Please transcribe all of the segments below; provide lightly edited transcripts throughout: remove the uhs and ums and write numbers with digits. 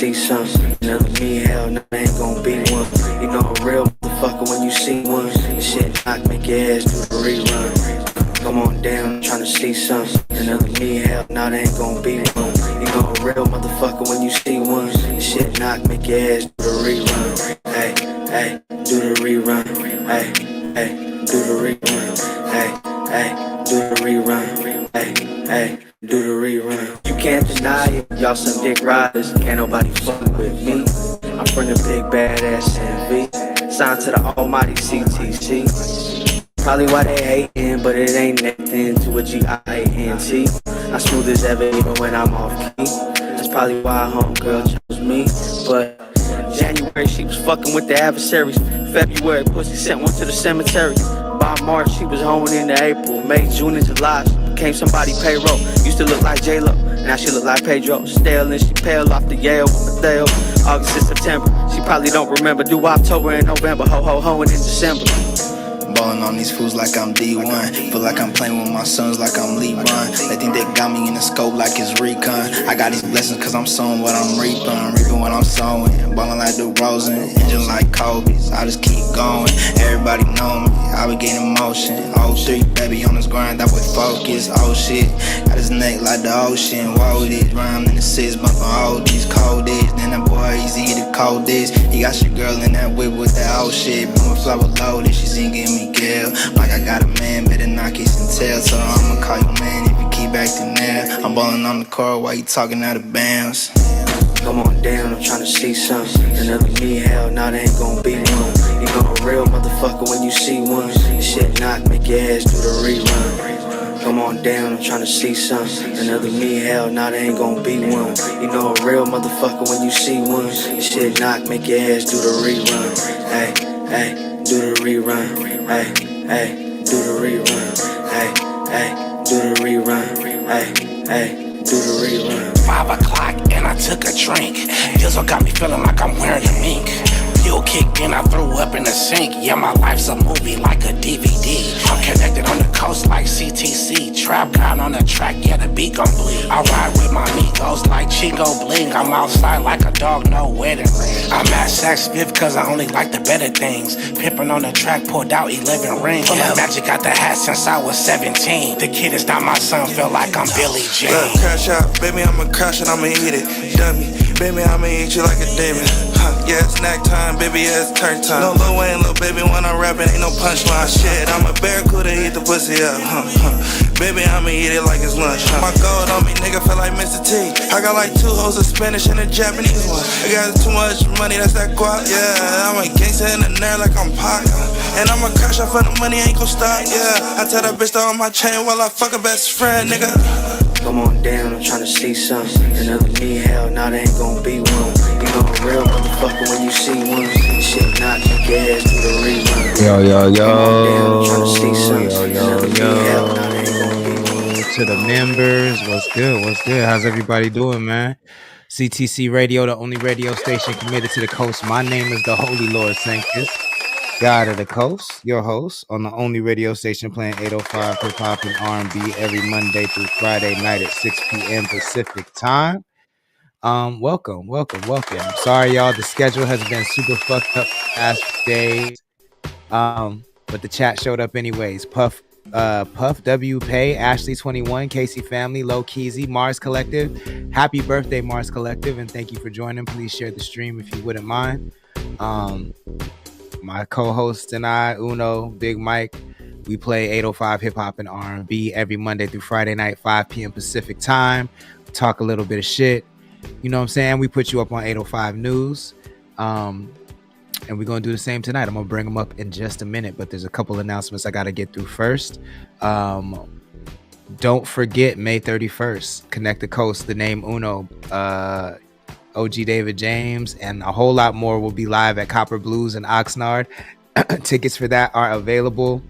see something. Another me, hell no, ain't gon' be one. You know a real motherfucker when you see one. This shit knock, make your ass do the rerun. Come on down, I'm tryna see something. Another me, hell no, ain't gon' be one. You know a real motherfucker when you see one. This shit knock, make your ass do the rerun. Hey, hey, do the rerun. Hey, hey, do the rerun. Hey, hey, do the rerun. Hey, hey, do the rerun. You can't deny it, y'all some dick riders. Can't nobody fuck with me. I'm from the big badass NV. Signed to the almighty CTC. Probably why they hatin', but it ain't nothing to a G-I-A-N-T. I'm smooth as ever even when I'm off key. That's probably why homegirl chose me. But January she was fucking with the adversaries. February pussy sent one to the cemetery. By March she was hoeing into April. May, June, and July she became somebody payroll. Used to look like J-Lo, now she look like Pedro. Stale and she pale off the Yale with Mateo. August and September, she probably don't remember. Do October and November, ho-ho-hoing in December. Ballin' on these fools like I'm D1. Feel like I'm playing with my sons like I'm LeBron. They think they got me in the scope like it's recon. I got these blessings cause I'm sowing what I'm reaping. Reaping what I'm sowing. Ballin' like DeRozan, engine like Kobe's. I just keep going, everybody know me. I be getting motion. 03, baby on this grind, I would focus. Oh shit, got his neck like the ocean. Whoa, this rhyme in the 6, bumpin' all these cold days. Then that boy easy the coldest. He got your girl in that whip with that old shit. Boom, flower loaded, she singing me. Like I got a man, better not kiss and tell. So I'ma call you man if you keep acting there. I'm ballin' on the court while you talking out of bounds. Come on down, I'm tryna see something. Another me, hell no, they ain't gon' be one. You know a real motherfucker when you see one. This shit knock, make your ass do the rerun. Come on down, I'm tryna see something. Another me, hell no, they ain't gon' be one. You know a real motherfucker when you see one. This shit knock, make your ass do the rerun. Hey, hey, do the rerun. Hey, hey, do the rerun. Hey, hey, do the rerun. Hey, hey, do the rerun. 5 o'clock and I took a drink. Diesel got me feeling like I'm wearing a mink. Fuel kicked in, I threw up in the sink. Yeah, my life's a movie like a DVD. I'm connected on the coast like CTC. Trap God on the track, yeah, the beat gon' bleed. I ride with my amigos like Chico Bling. I'm outside like a dog, no wedding ring. I'm at Saks Fifth cause I only like the better things. Pimpin' on the track, pulled out 11 rings. Yeah. Magic got the hat since I was 17. The kid is not my son, feel like I'm Billy Jean. Look, crash out, baby, I'ma crash and I'ma eat it. Dummy, baby, I'ma eat you like a demon. Yeah, it's snack time, baby, yeah, it's turn time. No Lil Wayne, little baby, when I'm rapping, ain't no punchline. Shit, I'm a barracuda, eat the pussy up. Baby, I'ma eat it like it's lunch. My gold on me, nigga, feel like Mr. T. I got like 2 hoes, a Spanish and a Japanese one. I got too much money, that's that guap. Yeah, I'm a gangster in the nerd like I'm Pac. And I'ma crash out for the money, ain't gon' stop. Yeah, I tell that bitch to on my chain while I fuck her best friend, nigga. Come on down, I'm tryna see something. Another me, hell no, they ain't gon' be one. You know a real motherfucker when you see one. This shit knock, make your ass do the rerun. Yo, yo, yo. Come on down, I'm tryna see something. Yo, Another me, hell no, they ain't gon' be one. To the members, what's good? What's good? How's everybody doing, man? CTC Radio, the only radio station committed to the coast. My name is the Holy Lord Sanctus, God of the Coast, your host on the only radio station playing 805 hip hop and R&B every Monday through Friday night at 6 p.m. Pacific time. Welcome. Sorry, y'all. The schedule has been super fucked up past days. But the chat showed up anyways. Puff W Pay, Ashley 21, Casey Family, Low Keezy, Mars Collective. Happy birthday, Mars Collective, and thank you for joining. Please share the stream if you wouldn't mind. My co-host and I, Uno, Big Mike, we play 805 hip hop and R&B every Monday through Friday night, 5 p.m. Pacific time. Talk a little bit of shit. You know what I'm saying? We put you up on 805 News. And we're going to do the same tonight. I'm going to bring them up in just a minute, but there's a couple announcements I got to get through first. Don't forget May 31st, Connect the Coast, the name Uno, OG David James, and a whole lot more will be live at Copper Blues in Oxnard. Tickets for that are available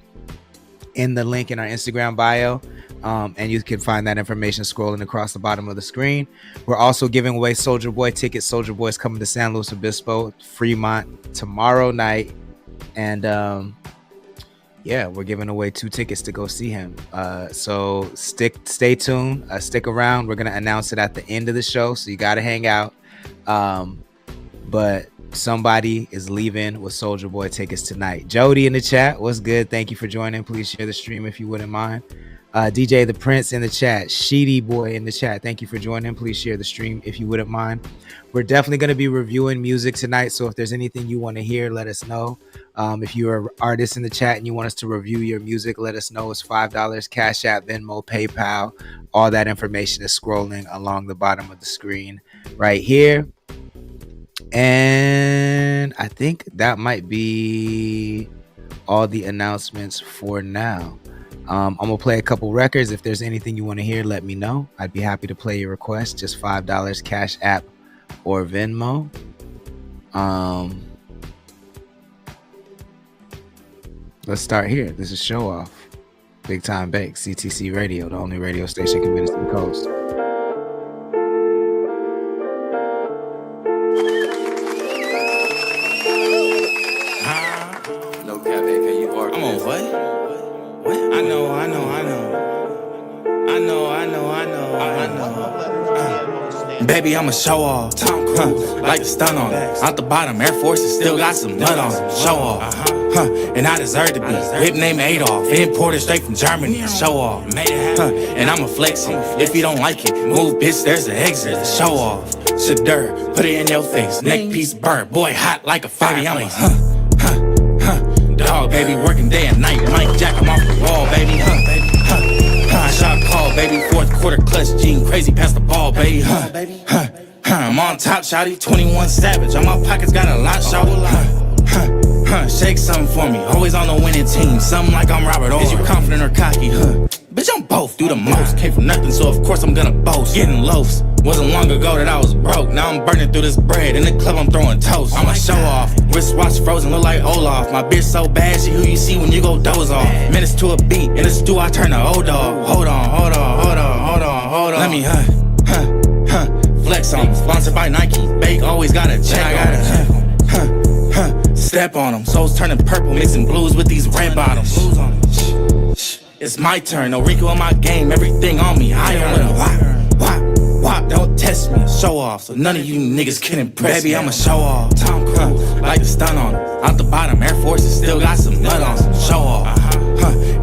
in the link in our Instagram bio. And you can find that information scrolling across the bottom of the screen. We're also giving away Soulja Boy tickets. Soulja Boy's coming to San Luis Obispo, Fremont tomorrow night. And yeah, we're giving away 2 tickets to go see him. So stay tuned, stick around. We're going to announce it at the end of the show, so you got to hang out. But somebody is leaving with Soulja Boy tickets tonight. Jody in the chat, what's good? Thank you for joining. Please share the stream if you wouldn't mind. DJ The Prince in the chat. Sheedy Boy in the chat. Thank you for joining. Please share the stream if you wouldn't mind. We're definitely going to be reviewing music tonight. So if there's anything you want to hear, let us know. If you're an artist in the chat and you want us to review your music, let us know. It's $5. Cash App, Venmo, PayPal. All that information is scrolling along the bottom of the screen right here. And I think that might be all the announcements for now. I'm gonna play a couple records. If there's anything you want to hear, let me know. I'd be happy to play your request. Just $5, Cash App or Venmo. Let's start here. This is Show Off, Big Time Bake, CTC Radio, the only radio station committed to the coast. No cap, AK, you are. I'm on what? I know. Baby, I'm a show off. Like the stun on it. Out the bottom, Air Forces still got some nut on them. Show off. And I deserve to be. Whip name Adolf. Imported straight from Germany. Show off. And I'ma flex it. If you don't like it, move, bitch, there's an exit. Show off. Shadur, put it in your face. Neck piece burnt. Boy, hot like a fireplace. Dog, baby, working day and night. Mike Jack, I'm off the wall, baby. Shot call, baby. Fourth quarter clutch, Gene crazy past the ball, baby. I'm on top, shawty. 21 Savage. On my pockets got a lot, shawty. Shake something for me. Always on the winning team. Something like I'm Robert Orr. Is you confident or cocky, Bitch, I'm both. Do the most. Came from nothing, so of course I'm gonna boast. Getting loafs. Wasn't long ago that I was broke. Now I'm burning through this bread. In the club, I'm throwing toast. I'ma show off. Wristwatch frozen, look like Olaf. My bitch so bad, she who you see when you go doze off. Minutes to a beat. In the stew, I turn to old dog. Hold on. Let me, flex on 'em. Sponsored by Nike. Bake always got a check. Step on them. Souls turning purple, mixing blues with these red bottoms. It's my turn. No Rico in my game. Everything on me. I don't let 'em wop. Don't test me. Show off. So none of you niggas can impress me. Baby, I'ma show off. Tom Cruise, like the stun on him. Out the bottom, Air Forces still got some nut on some. Show off.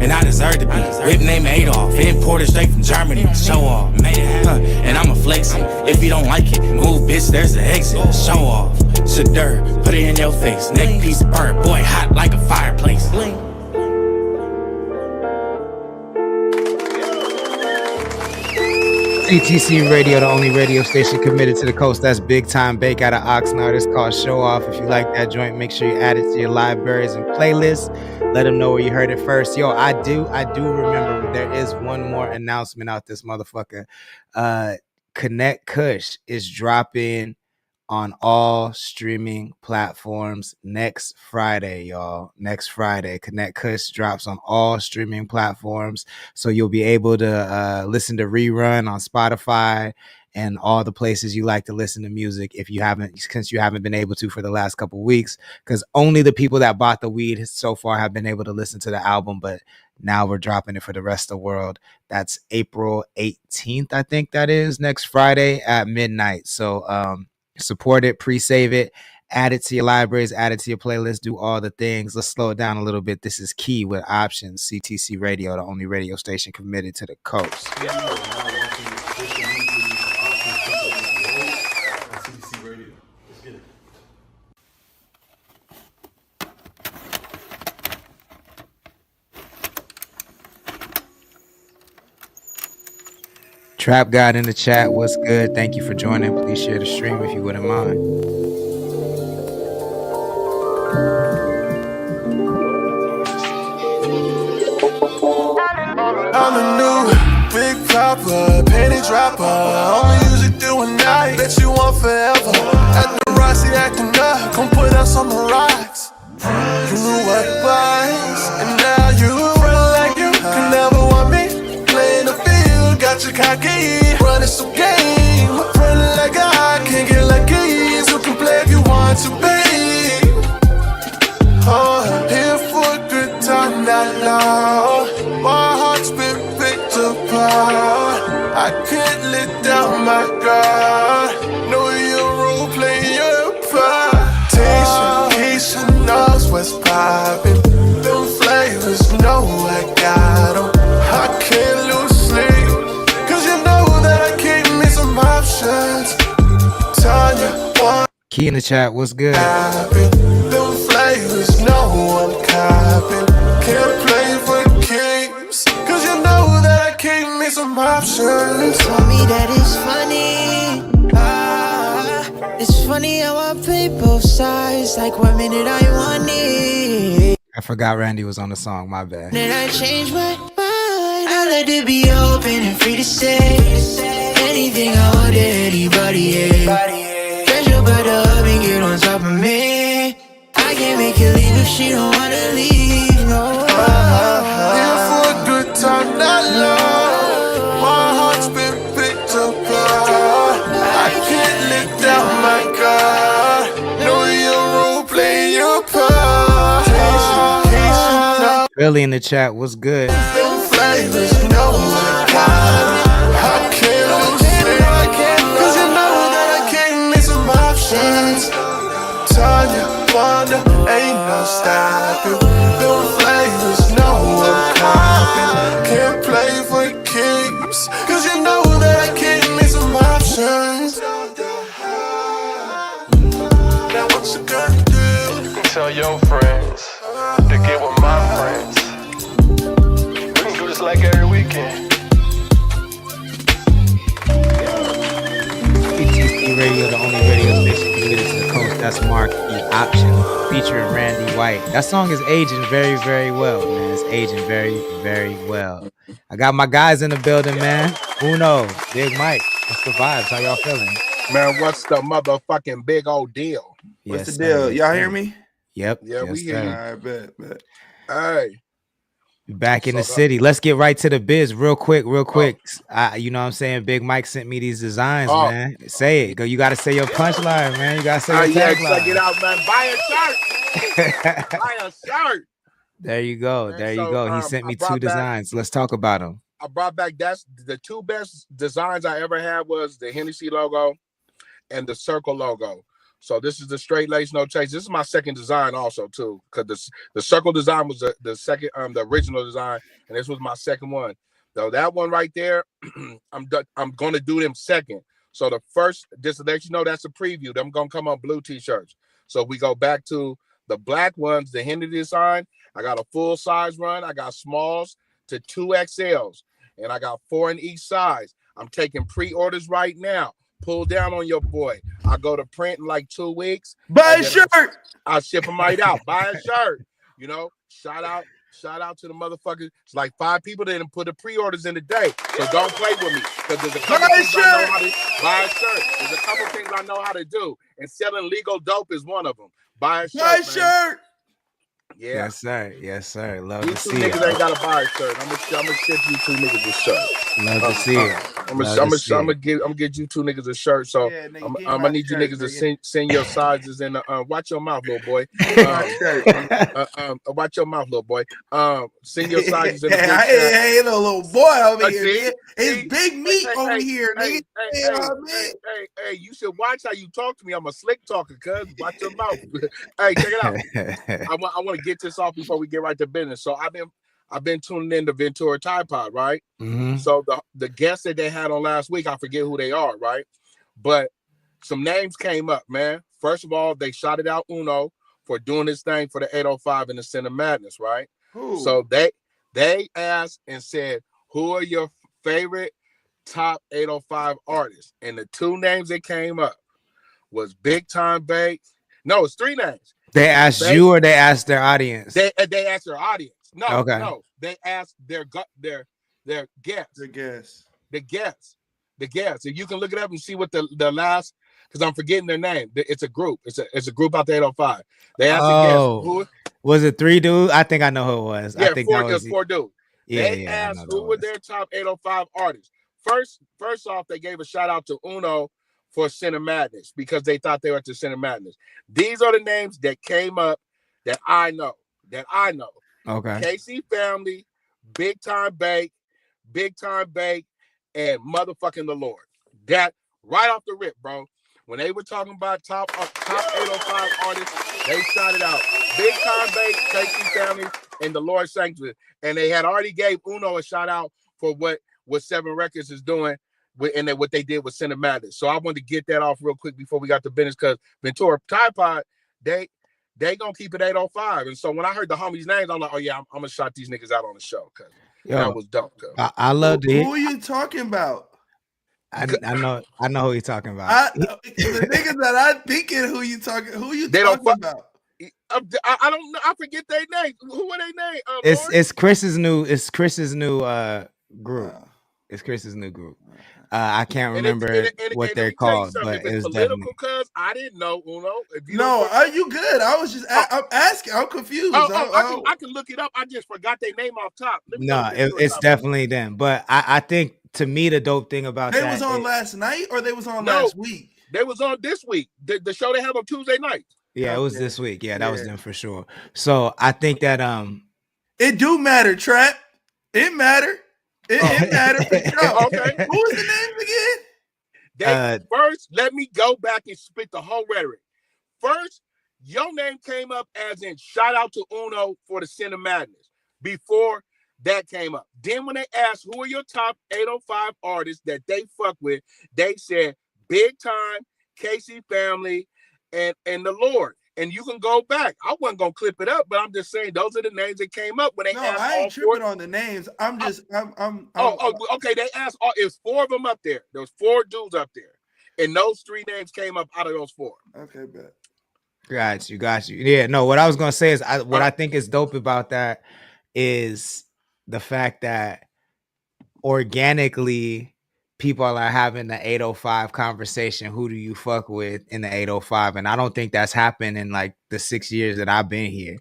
And I deserve to be. Whip name Adolf. Imported straight from Germany. Show off. And I'ma flex it. If you don't like it, move, bitch, there's an exit. Show off. Shadur, put it in your face. Neck piece burnt. Boy, hot like a fireplace. CTC Radio, the only radio station committed to the coast. That's Big Time Bake out of Oxnard. It's called Show Off. If you like that joint, make sure you add it to your libraries and playlists. Let them know where you heard it first. Yo, I do remember there is one more announcement out this motherfucker. connxct is dropping on all streaming platforms next Friday, y'all. Next Friday, connxct drops on all streaming platforms, so you'll be able to listen to Rerun on Spotify and all the places you like to listen to music if you haven't, since you haven't been able to for the last couple weeks, because only the people that bought the weed so far have been able to listen to the album, but now we're dropping it for the rest of the world. That's April 18th, I think that is, next Friday at midnight. So support it, pre-save it, add it to your libraries, add it to your playlist, do all the things. Let's slow it down a little bit. This is Key with Options, CTC Radio, the only radio station committed to the coast. Trap God in the chat, what's good? Thank you for joining. Please share the stream if you wouldn't mind. I'm the new big popper, penny dropper. Only use it through a night. Bet you want forever. At the Rossi acting up, come put us on the rocks. You knew what it was, and now you feel like you can never want me. Playing the field, got you cocky. Running some game, running like I can't get lucky. So can play if you want to be. Oh, here for a good time, not long. My heart's been picked apart. I can't let down my guard. Know you're Key in the chat. What's good? Them flavors, no one copying. Can't play for keeps, cause you know that I keep me some options. Tell me that it's funny. It's funny how I play both sides. Like 1 minute I want it, I forgot Randy was on the song. My bad. then I change my mind. I let it be open and free to say anything I want to anybody. Pressure by the hub and get on top of me. I can't make you leave if she don't wanna leave. No. Here for a good time, not long. My heart's been picked apart. I can't let down my guard. Know your role, play your part. Billy in the chat. What's good? Them flavors, no one copying. I can't lose it, cause you know that I can't miss some options. Tanya, Wanda, ain't no stopping. Them flavors, no one copying. Can't play for keeps, cause you know that I can't miss some options. Now what you gonna do? Tell your friends to get with my friends. We can do this like every weekend. CTC Radio, the only radio station committed to the coast. That's Mark the Option, featuring Randy White. That song is aging very, very well, man. It's aging very, very well. I got my guys in the building, man. Uno, Big Mike. What's the vibes? How y'all feeling? Man, what's the motherfucking big old deal? What's the Yes, deal? sir. Y'all hear me? Yep. Yeah, yes, we hear sir. you. All right, bet. Hey, Back in the city. Let's get right to the biz real quick. You know what I'm saying? Big Mike sent me these designs, man. Say it. Go. You got to say your punchline, man. You got to say your yeah, tagline. check it out, man. Buy a shirt. Buy a shirt. There you go. Man, There you so, go. He sent me I brought 2 designs. Let's talk about them. I brought back the 2 best designs I ever had was the Hennessy logo and the circle logo. So this is the straight lace, no chase. This is my second design also too, because the circle design was the second, the original design, and this was my second one. So that one right there, I'm gonna do them second. So the first, just to let you know, that's a preview. Them gonna come on blue t-shirts. So we go back to the black ones, the Hennessy design. I got a full size run. I got smalls to 2XLs, and I got 4 in each size. I'm taking pre-orders right now. Pull down on your boy. I go to print in like 2 weeks. Buy a shirt. I'll ship them right out. Buy a shirt. You know, shout out to the motherfuckers. It's like 5 people that didn't put the pre-orders in today. So don't play with me. Because there's a couple things I know how to buy a shirt. There's a couple things I know how to do. And selling legal dope is one of them. Buy a shirt. Buy a shirt. Yeah. Yes, sir. Love You to 2 see it. niggas ain't gotta buy a shirt. I'm gonna ship you 2 niggas a shirt. Love to see it. I'm gonna get you 2 niggas a shirt. So Yeah, nigga, I'm get gonna my need you shirt, niggas to nigga. send your sizes and watch your mouth, little boy. Watch your mouth, little boy. Send your sizes in the group chat. Hey, the little boy over here. See? Man. It's big meat over here, nigga. Hey, you should watch how you talk to me. I'm a slick talker, cuz. Watch your mouth. Hey, check it out. I want to get this off before we get right to business. So I've been tuning in to Ventura Tide Pod, right? Mm-hmm. So the guests that they had on last week, I forget who they are, right? But some names came up, man. First of all, they shouted out Uno for doing this thing for the 805 and the Sin of Madness, right? Ooh. So they asked and said, who are your favorite top 805 artists? And the 2 names that came up was Big Time Bake. No, it's 3 names. They asked you or they asked their audience? They asked their audience. No, okay. No. They asked their guests. The guests. And you can look it up and see what the last, because I'm forgetting their name. It's a group. It's a group out the 805. They asked the guests. Who was it? 3 dudes? I think I know who it was. Yeah, I think 4 dudes. Yeah, they asked who were their top 805 artists. First off, they gave a shout out to Uno for Sin of Madness because they thought they were at the Sin of Madness. These are the names that came up that I know. Okay. KC Family, Big Time Bake, and motherfucking the Lord. That right off the rip, bro. When they were talking about top 805 artists, they shouted out Big Time Bake, KC Family, and the Lord Sanctuary. And they had already gave Uno a shout out for what 7 Records is doing and then what they did with Cinematic. So I wanted to get that off real quick before we got to business, because Ventura Tide Pod, they gonna keep it 805. And so when I heard the homies' names, I'm like, oh yeah, I'm gonna shout these niggas out on the show, because that was dope. I love it. Who are you talking about? I know who you're talking about. The niggas that I'm thinking who you talking about. I don't know. I forget their names. Who are their names? It's Chris's new group. It's Chris's new group. I can't remember what they're called, but it's political. Cause I didn't know. Uno, are you good? I was just I'm asking. I'm confused. I can look it up. I just forgot their name off top. No, it's definitely them. But I think, to me, the dope thing about they was on last night, or they was on last week. They was on this week. The show they have on Tuesday night. Yeah, it was this week. Yeah, that was them for sure. So I think that it do matter, Trap. It matter. It matter for sure. Okay. Who was the names again? First, let me go back and spit the whole rhetoric. First, your name came up as in shout out to Uno for the Sin of Madness. Before that came up. Then when they asked who are your top 805 artists that they fuck with, they said Big Time, Casey Family, and the Lord. And you can go back. I wasn't gonna clip it up, but I'm just saying those are the names that came up when they asked. I ain't tripping on the names. I'm okay. They asked. It was 4 of them up there. There was 4 dudes up there, and those 3 names came up out of those 4. Okay, bet. Got you. Yeah, no. What I was gonna say is, what I think is dope about that is the fact that organically people are having the 805 conversation. Who do you fuck with in the 805? And I don't think that's happened in like the 6 years that I've been here.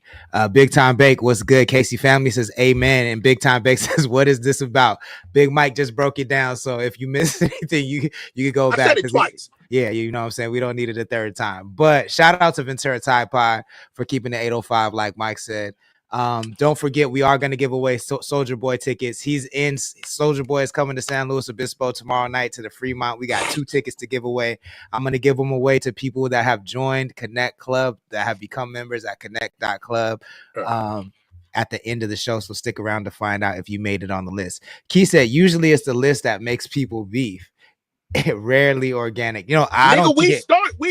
Big Time Bake, what's good? Casey Family says amen. And Big Time Bake says, what is this about? Big Mike just broke it down. So if you missed anything, you could go back. I said it twice. Yeah, you know what I'm saying? We don't need it a third time. But shout out to Ventura Tide Pod for keeping the 805, like Mike said. Don't forget, we are going to give away Soulja Boy tickets. Soulja Boy is coming to San Luis Obispo tomorrow night to the Fremont. We got 2 tickets to give away. I'm going to give them away to people that have joined Connect Club, that have become members at connxct.club at the end of the show. So stick around to find out if you made it on the list. Key said, usually it's the list that makes people beef. Rarely organic. We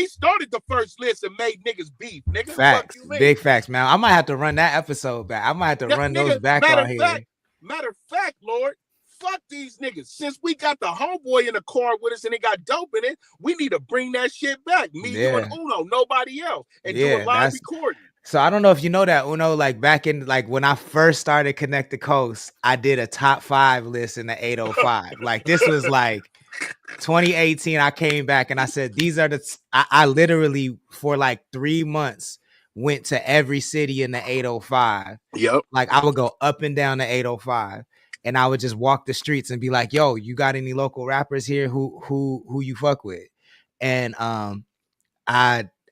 started the first list and made niggas beef. Nigga, facts. Big facts, man. I might have to run that episode back. I might have to run those back on here. Matter of fact, Lord, fuck these niggas. Since we got the homeboy in the car with us and it got dope in it, we need to bring that shit back. Me, you, and Uno, nobody else, and do a live recording. So I don't know if you know that, Uno, like back in, like when I first started Connect the Coast, I did a top 5 list in the 805. Like this was like 2018. I came back and I said, these are I literally for like 3 months went to every city in the 805. Yep. Like I would go up and down the 805 and I would just walk the streets and be like, yo, you got any local rappers here who you fuck with? And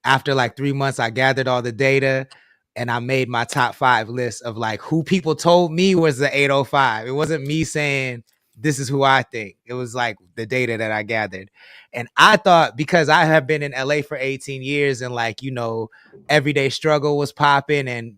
after like 3 months, I gathered all the data and I made my top 5 list of like who people told me was the 805. It wasn't me saying this is who I think. It was like the data that I gathered. And I thought, because I have been in LA for 18 years and like, Everyday Struggle was popping and,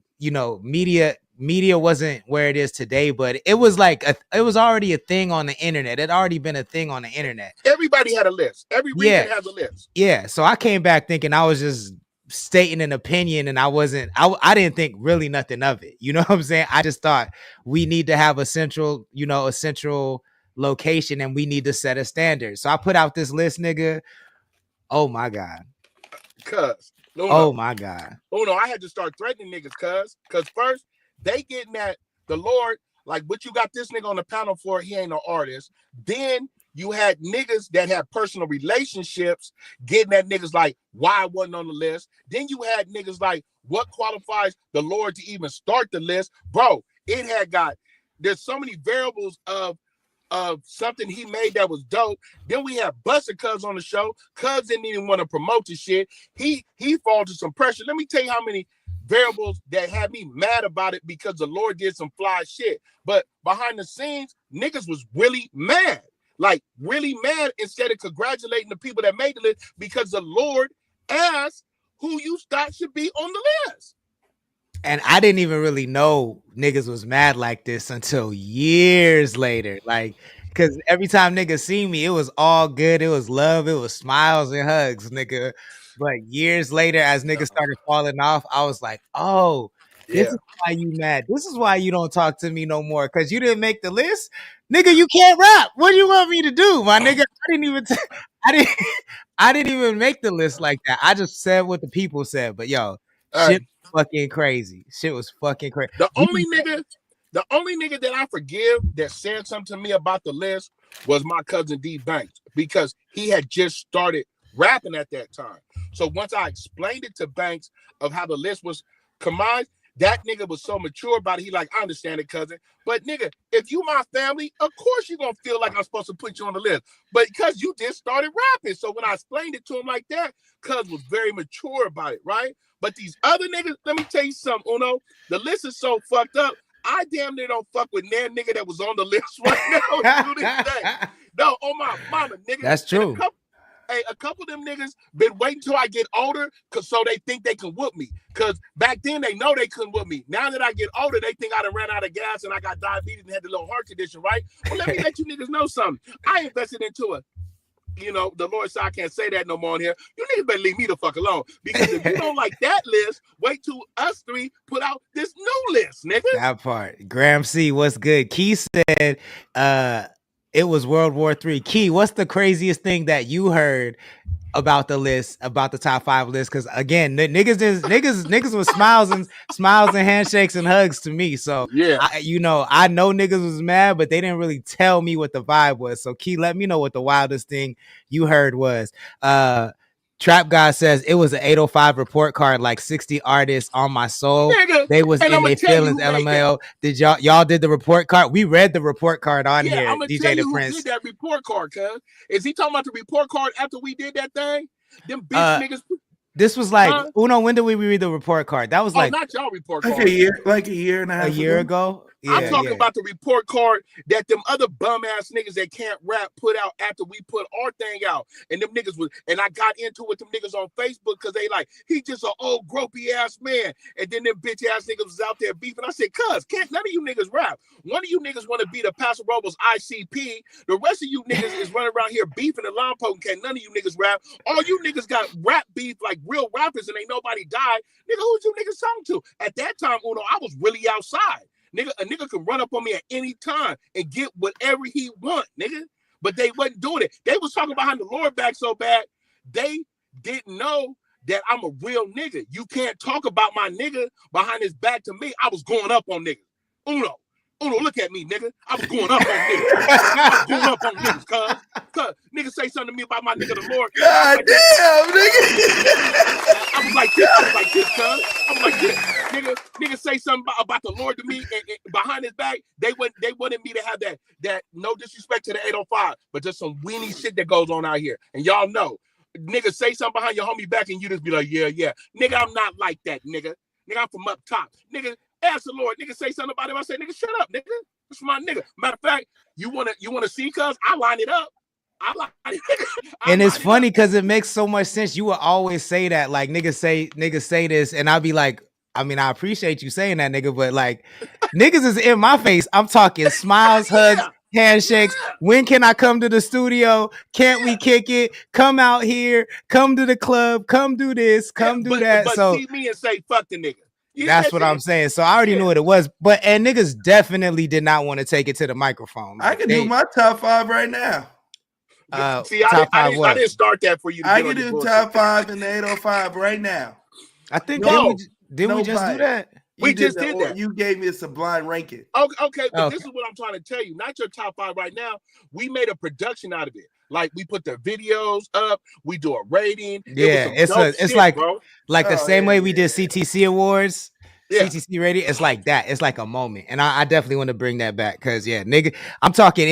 media wasn't where it is today, but it was like, it was already a thing on the internet. It had already been a thing on the internet. Everybody had a list. Every region has a list. Yeah. So I came back thinking I was just stating an opinion and I didn't think really nothing of it. You know what I'm saying? I just thought we need to have a central location and we need to set a standard. So I put out this list, nigga. Oh my God. Oh my God. Oh no, I had to start threatening niggas, cause first they getting at the Lord, like what you got this nigga on the panel for, he ain't no artist. Then you had niggas that had personal relationships getting at niggas like why I wasn't on the list. Then you had niggas like what qualifies the Lord to even start the list. Bro, there's so many variables of something he made that was dope. Then we have Busta Cuz on the show. Cuz didn't even want to promote the shit. He fall to some pressure. Let me tell you how many variables that had me mad about it because the Lord did some fly shit. But behind the scenes, niggas was really mad. Like really mad instead of congratulating the people that made the list because the Lord asked who you thought should be on the list. And I didn't even really know niggas was mad like this until years later. Like, Cause every time niggas see me, it was all good. It was love. It was smiles and hugs, nigga. But years later, as niggas started falling off, I was like, oh, this Yeah. is why you mad. This is why you don't talk to me no more. Cause you didn't make the list. Nigga, you can't rap. What do you want me to do? My nigga, I didn't even I didn't I didn't even make the list like that. I just said what the people said. But yo, shit was fucking crazy. Shit was fucking crazy. The only nigga that I forgive that said something to me about the list was my cousin D Banks, because he had just started rapping at that time. So once I explained it to Banks of how the list was combined, that nigga was so mature about it. He like, I understand it, cousin. But nigga, if you my family, of course you're gonna feel like I'm supposed to put you on the list. But because you just started rapping. So when I explained it to him like that, cuz was very mature about it, right? But these other niggas, let me tell you something, Uno. The list is so fucked up. I damn near don't fuck with that nigga that was on the list right now to this day. No, on my mama, nigga. That's true. A couple of them niggas been waiting till I get older, so they think they can whoop me. Cause back then they know they couldn't whoop me. Now that I get older, they think I done ran out of gas and I got diabetes and had the little heart condition, right? Well, let me let you niggas know something. I invested into it. You know, the Lord said I can't say that no more on here. You niggas better leave me the fuck alone. Because if you don't like that list, wait till us three put out this new list, nigga. That part. Graham C, what's good? Key said it was World War III. Key, what's the craziest thing that you heard about the list, about the top 5 list? Because again, niggas was smiles and handshakes and hugs to me. So yeah, I know niggas was mad, but they didn't really tell me what the vibe was. So Key, let me know what the wildest thing you heard was. Trap Guy says it was an 805 report card, like 60 artists on my soul. Nigga, they was in their feelings. LMAO. Did y'all did the report card? We read the report card on here. I'm gonna DJ tell you the Prince. who did that report card, cuz. Is he talking about the report card after we did that thing? Them bitch niggas. This was like Uno. When did we read the report card? That was like not y'all report card. Like a year and a half. A year ago. Yeah, I'm talking about the report card that them other bum ass niggas that can't rap put out after we put our thing out. And them niggas was, and I got into it with them niggas on Facebook because they like, he just an old gropey ass man. And then them bitch ass niggas was out there beefing. I said, cuz, can't none of you niggas rap. One of you niggas want to be the Paso Robles ICP. The rest of you niggas is running around here beefing and line poking. Can't none of you niggas rap. All you niggas got rap beef like real rappers and ain't nobody died. Nigga, who's you niggas talking to? At that time, Uno, I was really outside. Nigga, a nigga can run up on me at any time and get whatever he want, nigga. But they wasn't doing it. They was talking behind the Lord back so bad, they didn't know that I'm a real nigga. You can't talk about my nigga behind his back to me. I was going up on niggas. Uno, look at me, nigga. I was going up on niggas. I was going up on niggas, cuz niggas say something to me about my nigga the Lord. God damn, nigga. I was like this, cuz. I was like this. Nigga say something about the Lord to me and behind his back. They wanted me to have that no disrespect to the 805, but just some weenie shit that goes on out here. And y'all know, nigga say something behind your homie back and you just be like, yeah. Nigga, I'm not like that, nigga. Nigga, I'm from up top. Nigga, ask the Lord. Nigga say something about him. I say, nigga, shut up, nigga. That's my nigga. Matter of fact, you wanna see, cuz I line it up. And it's funny because it makes so much sense. You will always say that, like niggas say this, and I'll be like, I mean, I appreciate you saying that, nigga, but like niggas is in my face. I'm talking smiles, hugs, handshakes. When can I come to the studio? Can't we kick it? Come out here, come to the club, come do this, come do that. But so see me and say fuck the nigga. That's what I'm saying. So I already knew what it was, and niggas definitely did not want to take it to the microphone. Like, I can do my top 5 right now. See, I didn't start that for you. I can do top 5 in the 805 right now. I think didn't we just do that? We just did that. You gave me a sublime ranking. Okay, but this is what I'm trying to tell you. Not your top 5 right now. We made a production out of it. Like we put the videos up. We do a rating. Yeah, it's like the same way we did CTC Awards. Yeah. CTC Radio, it's like that. It's like a moment, and I definitely want to bring that back because nigga, I'm talking.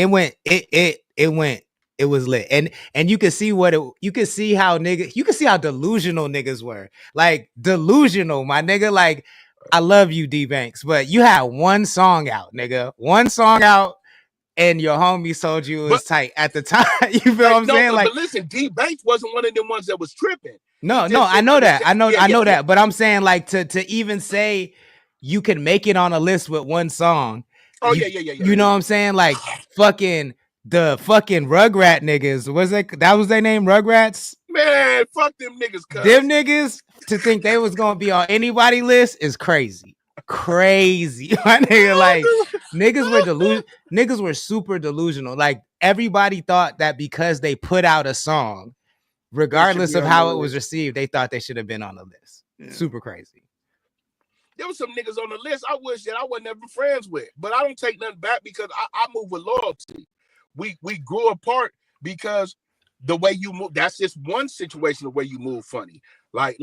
It was lit, and you can see you can see how delusional niggas were. Like delusional, my nigga. Like I love you, D Banks, but you had one song out, nigga. One song out. And your homie told you it was tight at the time. You feel what I'm saying? But listen, D Banks wasn't one of them ones that was tripping. No, I know that. I know that. But I'm saying like to even say you can make it on a list with one song. Oh, yeah. You know what I'm saying? Like fucking the fucking Rugrat niggas. That was their name, Rugrats? Man, fuck them niggas, cuz. Them niggas to think they was gonna be on anybody list is crazy. Crazy. My nigga, like niggas were super delusional. Like everybody thought that because they put out a song, regardless of how it was received, they thought they should have been on the list. Yeah. Super crazy. There was some niggas on the list I wish that I wasn't ever friends with, but I don't take nothing back because I move with loyalty. We grew apart because the way you move, that's just one situation, the way you move funny. Like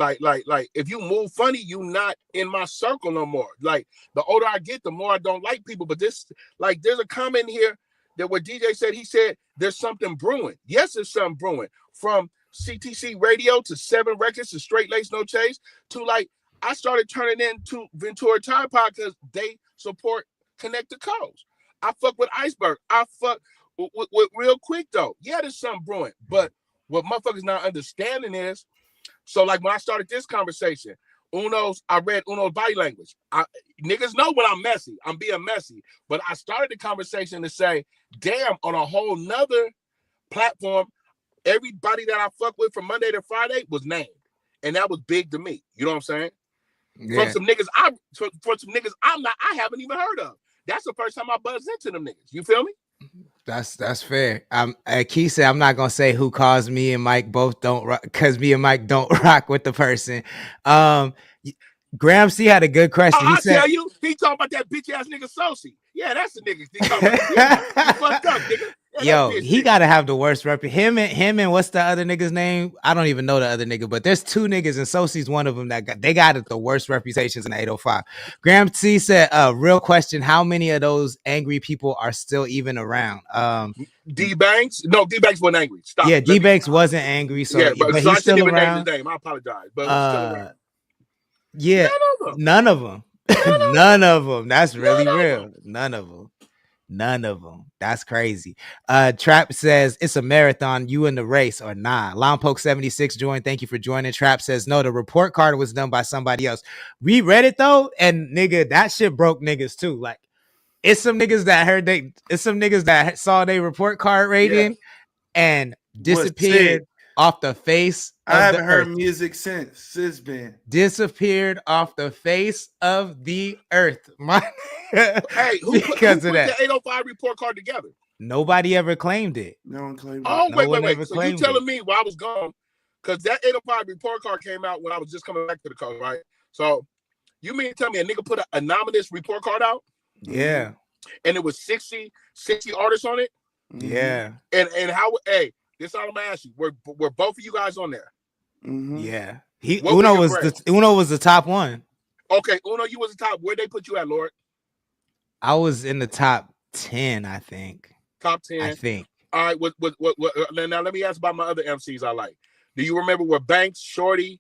if you move funny, you not in my circle no more. Like the older I get, the more I don't like people. But this, like, there's a comment here that what DJ said, he said there's something brewing. Yes, there's something brewing. From CTC Radio to 7 Records to Straight Lace No Chase to, like, I started turning into Ventura Tide Pod because they support Connect the Coast. I fuck with Iceberg. I fuck with Real Quick though. Yeah, there's something brewing. But what motherfuckers not understanding is, so like when I started this conversation, I read Uno's body language. Niggas know when I'm messy. I'm being messy. But I started the conversation to say, damn, on a whole nother platform, everybody that I fuck with from Monday to Friday was named. And that was big to me. You know what I'm saying? Yeah. From some niggas I haven't even heard of. That's the first time I buzzed into them niggas. You feel me? That's fair. Key said I'm not gonna say who caused me and Mike both don't rock because me and Mike don't rock with the person. Graham C had a good question. He said, tell you, he talking about that bitch ass nigga Sosi. Yeah, that's the nigga. He talking about, you fucked up, nigga. Yo, he gotta have the worst rep. Him and what's the other nigga's name? I don't even know the other nigga, but there's 2 niggas and Sosi's one of them that got the worst reputations in the 805. Graham C said, real question, how many of those angry people are still even around? D Banks? No, D Banks wasn't angry. Stop. Yeah, D Banks wasn't angry, so yeah, but he's still around. Name his name. I apologize, but still around. Yeah, none of them. None of them. That's really real. None of them. That's crazy. Trap says it's a marathon. You in the race or nah? Lompoke 76 joined. Thank you for joining. Trap says no. The report card was done by somebody else. We read it though, and nigga, that shit broke niggas too. Like, it's some niggas that saw their report card rating and disappeared off the face. I haven't heard music since. It's been disappeared off the face of the earth. Hey, who put the 805 report card together? Nobody ever claimed it. No one claimed it. Oh, wait. So you telling me while I was gone, because that 805 report card came out when I was just coming back to the coast, right? So you mean to tell me a nigga put an anonymous report card out? Yeah. And it was 60 artists on it? Yeah. And how, hey, this all I'm gonna ask you. Were both of you guys on there? Mm-hmm. Yeah. Uno was the top one. Okay, Uno, you was the top. Where'd they put you at, Lord? I was in the top 10, I think. Top 10? I think. All right, what now let me ask about my other MCs I like. Do you remember where Banks, Shorty,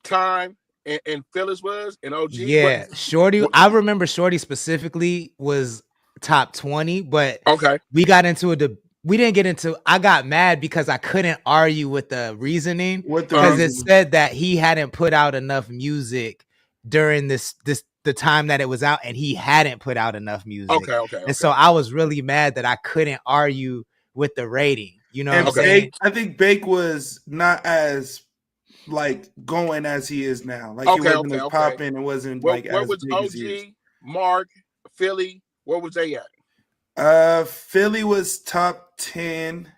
Time, and Phyllis was, and OG? Yeah, Shorty. I remember Shorty specifically was top 20, but okay, we got into we didn't get into. I got mad because I couldn't argue with the reasoning because it said that he hadn't put out enough music during the time that it was out, and he hadn't put out enough music. Okay. And so I was really mad that I couldn't argue with the rating. You know what I'm saying? I think Bake was not as like going as he is now. Like he wasn't as popping. It wasn't like where as was big OG, as he is. Mark, Philly? Where was they at? Philly was top 10.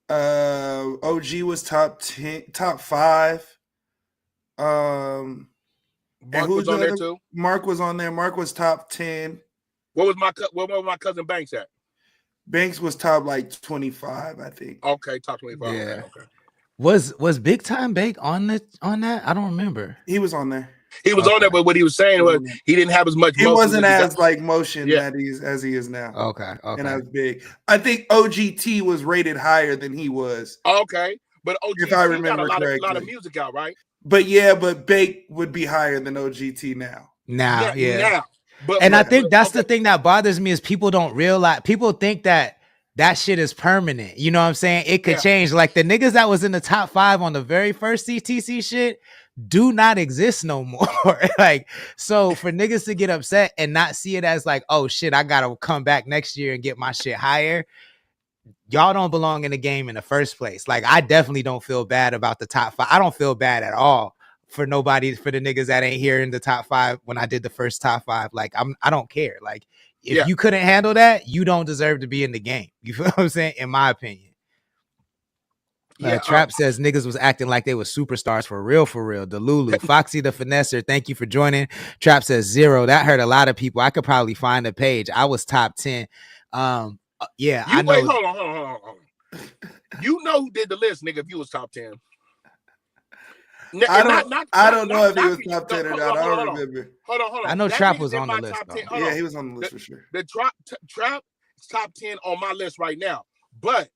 OG was top 5. Mark was on there too. Mark was on there. Mark was top 10. Where was my cousin Banks at? Banks was top like 25, I think. Okay, top 25. Yeah. Okay. Was Big Time Bake on that? I don't remember. He was on there. He was on there, but what he was saying was he didn't have as much. He wasn't as like motion that as he is now. Okay. And as big. I think OGT was rated higher than he was. Okay, but OGT if I remember got correctly, a lot of music out, right? But Bake would be higher than OGT now. Now. But I think that's the thing that bothers me is people don't realize. People think that shit is permanent. You know what I'm saying? It could change. Like the niggas that was in the top 5 on the very first CTC shit do not exist no more. Like, so for niggas to get upset and not see it as like, oh shit, I gotta come back next year and get my shit higher. y'all don't belong in the game in the first place. Like, I definitely don't feel bad about the top 5. I don't feel bad at all for the niggas that ain't here in the top 5 when I did the first top 5. Like, I don't care. Like, if you couldn't handle that, you don't deserve to be in the game. You feel what I'm saying? In my opinion. Trap says niggas was acting like they were superstars for real, for real. Delulu, Foxy the Finesser, thank you for joining. Trap says 0. That hurt a lot of people. I could probably find a page. I was top 10. I know. Wait, hold on. You know who did the list, nigga? If you was top 10. I don't know if he was top 10 or not. I don't remember. Hold on. I know Trap was on the list. Yeah, he was on the list for sure. The Trap is top 10 on my list right now. But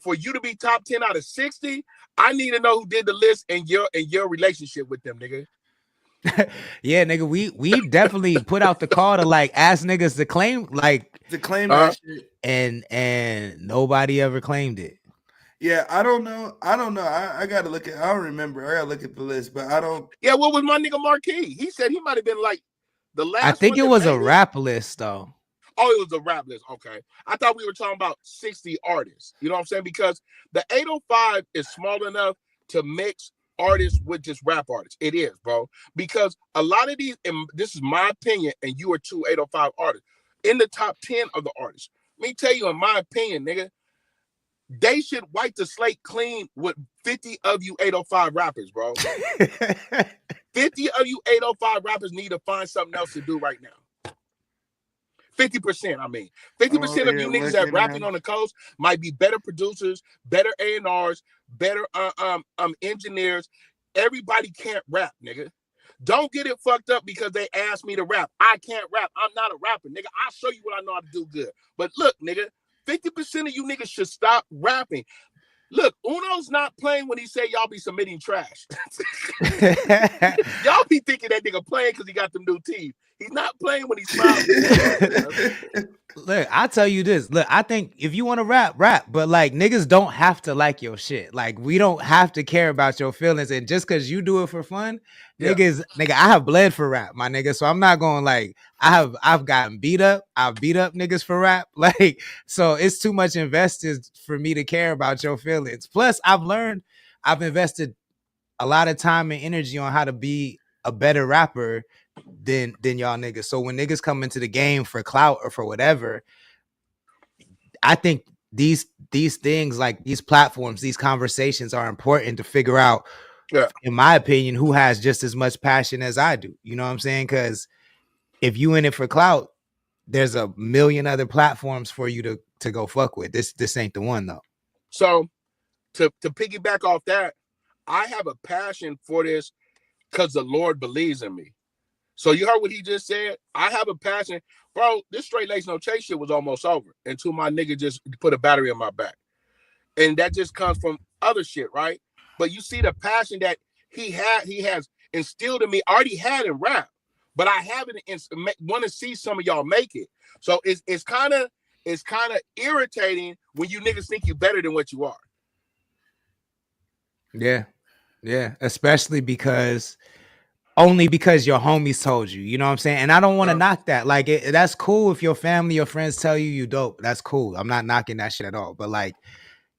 for you to be top 10 out of 60, I need to know who did the list and your relationship with them, nigga. Yeah, nigga, we definitely put out the call to like ask niggas to claim that shit, and nobody ever claimed it. Yeah, I don't know. I gotta look at. I don't remember. I gotta look at the list, but I don't. Yeah, what was my nigga Marquis? He said he might have been like the last. I think it was a rap list though. Oh, it was a rap list. Okay. I thought we were talking about 60 artists. You know what I'm saying? Because the 805 is small enough to mix artists with just rap artists. It is, bro. Because a lot of these, and this is my opinion, and you are 2 805 artists, in the top 10 of the artists. Let me tell you, in my opinion, nigga, they should wipe the slate clean with 50 of you 805 rappers, bro. 50 of you 805 rappers need to find something else to do right now. 50%, I mean. 50% of you niggas that rapping on the coast might be better producers, better A&Rs, better engineers. Everybody can't rap, nigga. Don't get it fucked up because they asked me to rap. I can't rap. I'm not a rapper, nigga. I'll show you what I know how to do good. But look, nigga, 50% of you niggas should stop rapping. Look, Uno's not playing when he say y'all be submitting trash. Y'all be thinking that nigga playing because he got them new teeth. He's not playing when he's smiling. Look, I'll tell you this. Look, I think if you want to rap, but like niggas don't have to like your shit. Like we don't have to care about your feelings. And just because you do it for fun, nigga, I have bled for rap, my nigga. So I'm not going like I've gotten beat up. I've beat up niggas for rap. Like, so it's too much invested for me to care about your feelings. Plus, I've invested a lot of time and energy on how to be a better rapper than y'all niggas. So when niggas come into the game for clout or for whatever, I think these things, like these platforms, these conversations are important to figure out, in my opinion, who has just as much passion as I do. You know what I'm saying? Because if you in it for clout, there's a million other platforms for you to go fuck with. This ain't the one though. So to piggyback off that, I have a passion for this because the Lord believes in me. So you heard what he just said? I have a passion. Bro, this straight lace no chase shit was almost over until my nigga just put a battery on my back. And that just comes from other shit, right? But you see the passion that he has instilled in me, already had in rap. But I haven't want to see some of y'all make it. So it's kind of irritating when you niggas think you better than what you are. Yeah. Especially because your homies told you. You know what I'm saying? And I don't want to knock that. Like that's cool if your family, your friends tell you dope. That's cool. I'm not knocking that shit at all. But like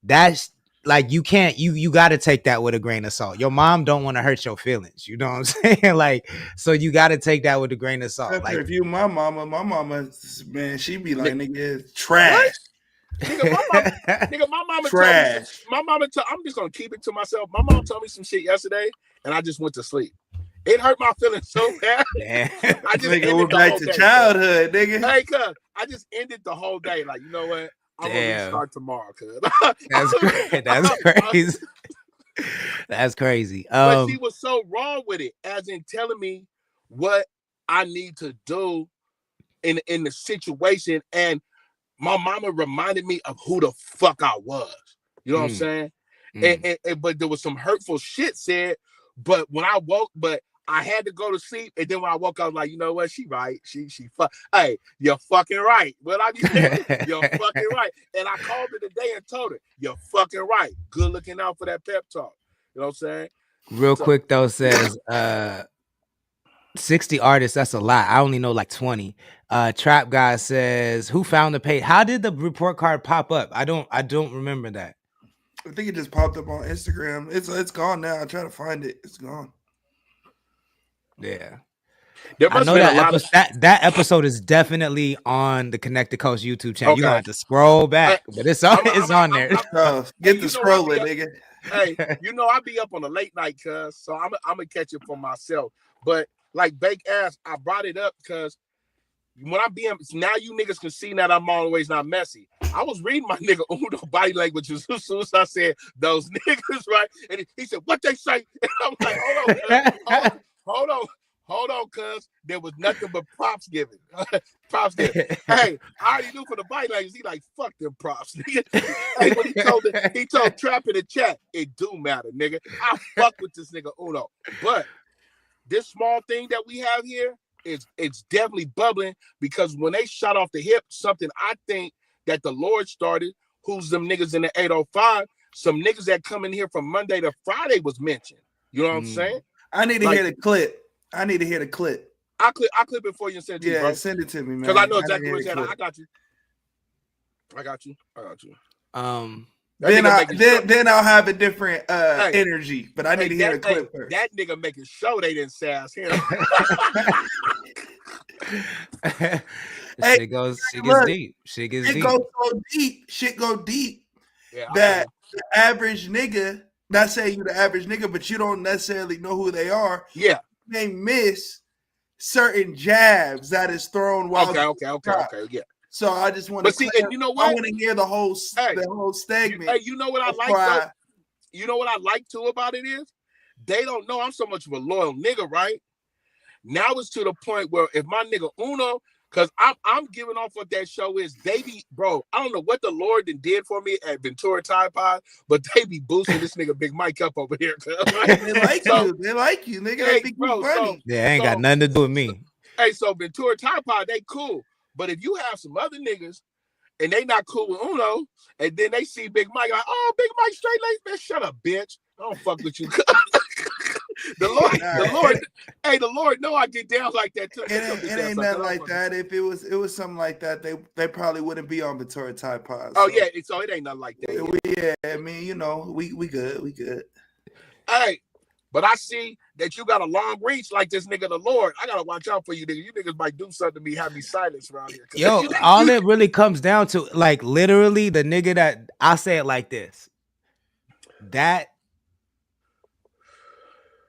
that's like you can't you got to take that with a grain of salt. Your mom don't want to hurt your feelings. You know what I'm saying? Like, so you got to take that with a grain of salt. Like, if you my mama, man, she be like, nigga, trash. Nigga, my mama trash. I'm just gonna keep it to myself. My mom told me some shit yesterday, and I just went to sleep. It hurt my feelings so bad. I just ended the whole day. Childhood, nigga. Hey, cuz, I just ended the whole day. Like, you know what? I'm gonna start tomorrow, cuz. That's crazy. That's crazy. But she was so wrong with it, as in telling me what I need to do in the situation, and my mama reminded me of who the fuck I was. You know what I'm saying? And but there was some hurtful shit said. But when I woke, I had to go to sleep, and then when I woke, I was like, you know what? She right. She hey, you're fucking right. What I be saying? You're fucking right. And I called her today and told her, you're fucking right. Good looking out for that pep talk. You know what I'm saying? Real quick though, says 60 artists, that's a lot. I only know like 20. Trap Guy says, who found the page? How did the report card pop up? I don't remember that. I think it just popped up on Instagram. It's gone now. I try to find it. It's gone. Yeah. There must I know that that episode is definitely on the Connected Coast YouTube channel. You're gonna have to scroll back, but it's on there. Get the scrolling, nigga. Hey, I be up on a late night, cuz, so I'm gonna catch it for myself. But like Bake asked, I brought it up because when I'm being, now you niggas can see that I'm always not messy. I was reading my nigga Uno body language as soon as I said those niggas, right? And he said, what they say? And I'm like, hold on, cuz there was nothing but props given. Props given. Hey, I already knew for the body language. He like, fuck them props, nigga. Hey, when he told Trap in the chat, it do matter, nigga. I fuck with this nigga Uno. But this small thing that we have here, it's definitely bubbling, because when they shot off the hip, something I think that the Lord started, who's them niggas in the 805, some niggas that come in here from Monday to Friday was mentioned. You know what I'm saying? I need to hear the clip. I need to hear the clip. I'll clip it for you and send it to you, bro. Send it to me, man. Because I know exactly where it's at. I got you. Then I'll have a different energy, but I need to hear the clip first. That nigga making sure they didn't sass him. Shit gets deep. Shit goes so deep. Shit go deep. Yeah, that the average nigga, not saying you the average nigga, but you don't necessarily know who they are. Yeah. They miss certain jabs that is thrown while okay, yeah. So I just want to see, and you know what? I want to hear the whole segment. Hey, you know what I like? You know what I like too about it is they don't know I'm so much of a loyal nigga, right? Now it's to the point where if my nigga Uno, because I'm giving off what that show is, they be, bro, I don't know what the Lord did for me at Ventura Tide Pod, but they be boosting this nigga Big Mike up over here. Right? They like you, nigga. They think you funny. Ain't got nothing to do with me. Hey, so Ventura Tide Pod, they cool. But if you have some other niggas and they not cool with Uno, and then they see Big Mike, like, oh, Big Mike straight laced, man, shut up, bitch. I don't fuck with you. The Lord know I get down like that too. It ain't nothing like that. If it was something like that, they probably wouldn't be on Ventura Tide Pod. Oh yeah, so it ain't nothing like that. I mean, we good. Hey, but I see that you got a long reach like this nigga, the Lord. I gotta watch out for you, nigga. You niggas might do something to me, have me silenced around here. Yo, all it really comes down to, like, literally the nigga that, I say it like this, that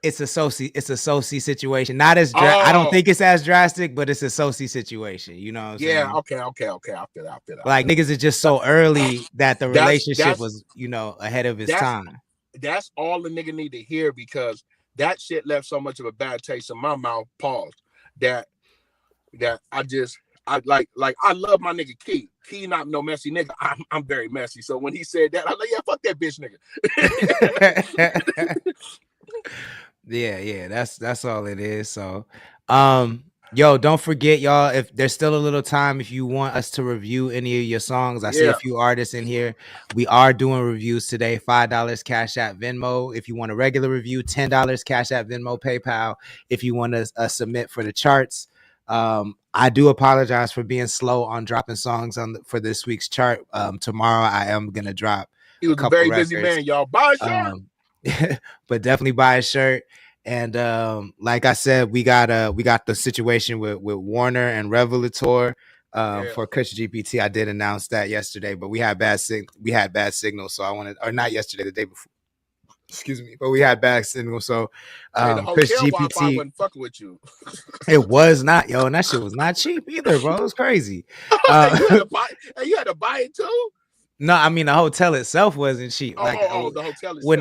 it's a Soci situation. Not as I don't think it's as drastic, but it's a Soci situation. You know what I'm saying? Yeah, okay. I feel that. Like, niggas is just so early that the relationship was, ahead of its time. That's all the nigga need to hear, because that shit left so much of a bad taste in my mouth. Pause. That I love my nigga Key. Key not no messy nigga. I'm very messy. So when he said that, I like, yeah, fuck that bitch nigga. Yeah, that's all it is. So, yo, don't forget, y'all, if there's still a little time, if you want us to review any of your songs, I see a few artists in here. We are doing reviews today. $5 Cash App Venmo. If you want a regular review, $10 Cash App Venmo PayPal. If you want to submit for the charts. I do apologize for being slow on dropping songs for this week's chart. Tomorrow I am gonna drop. He was a very busy man, y'all. Buy a shirt. But definitely buy a shirt. And like I said, we got the situation with Warner and Revelator for Kush GPT. I did announce that yesterday, but we had bad signal, so I wanted, or not yesterday, the day before. Excuse me, but we had bad signal, so Kush GPT wasn't fucking with you. It was not, yo, and that shit was not cheap either, bro. It was crazy. You had to buy it too. No, I mean the hotel itself wasn't cheap. The hotel itself. When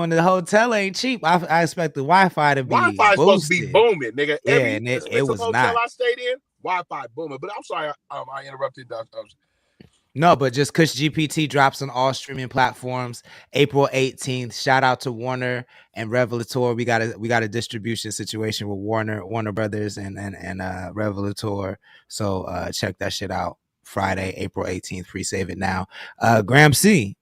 the hotel ain't cheap, I expect the Wi-Fi to be Wi-Fi supposed to be booming, nigga. And it was hotel not. I stayed in, Wi-Fi booming. But I'm sorry, I interrupted. No, but just Kush GPT drops on all streaming platforms April 18th. Shout out to Warner and Revelator. We got a distribution situation with Warner Brothers and Revelator. So check that shit out. Friday, April 18th. Pre-save it now. Graham C.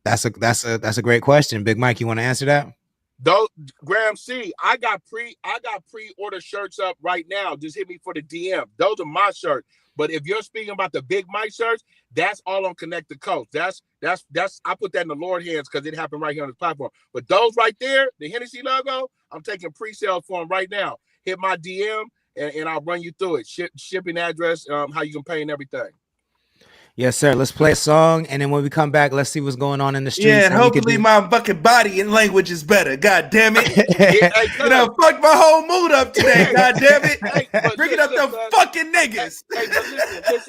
That's a great question. Big Mike, you want to answer that? Those Graham C, I got pre-order shirts up right now. Just hit me for the DM. Those are my shirts. But if you're speaking about the Big Mike shirts, that's all on Connect the Coast. That's I put that in the Lord hands because it happened right here on this platform. But those right there, the Hennessy logo, I'm taking pre-sales for them right now. Hit my DM and I'll run you through it. Shipping address, how you can pay and everything. Yes, sir. Let's play a song, and then when we come back, let's see what's going on in the streets. Yeah, and hopefully my fucking body and language is better. God damn it! You know, fuck my whole mood up today. God damn it! Bringing up the fucking niggas.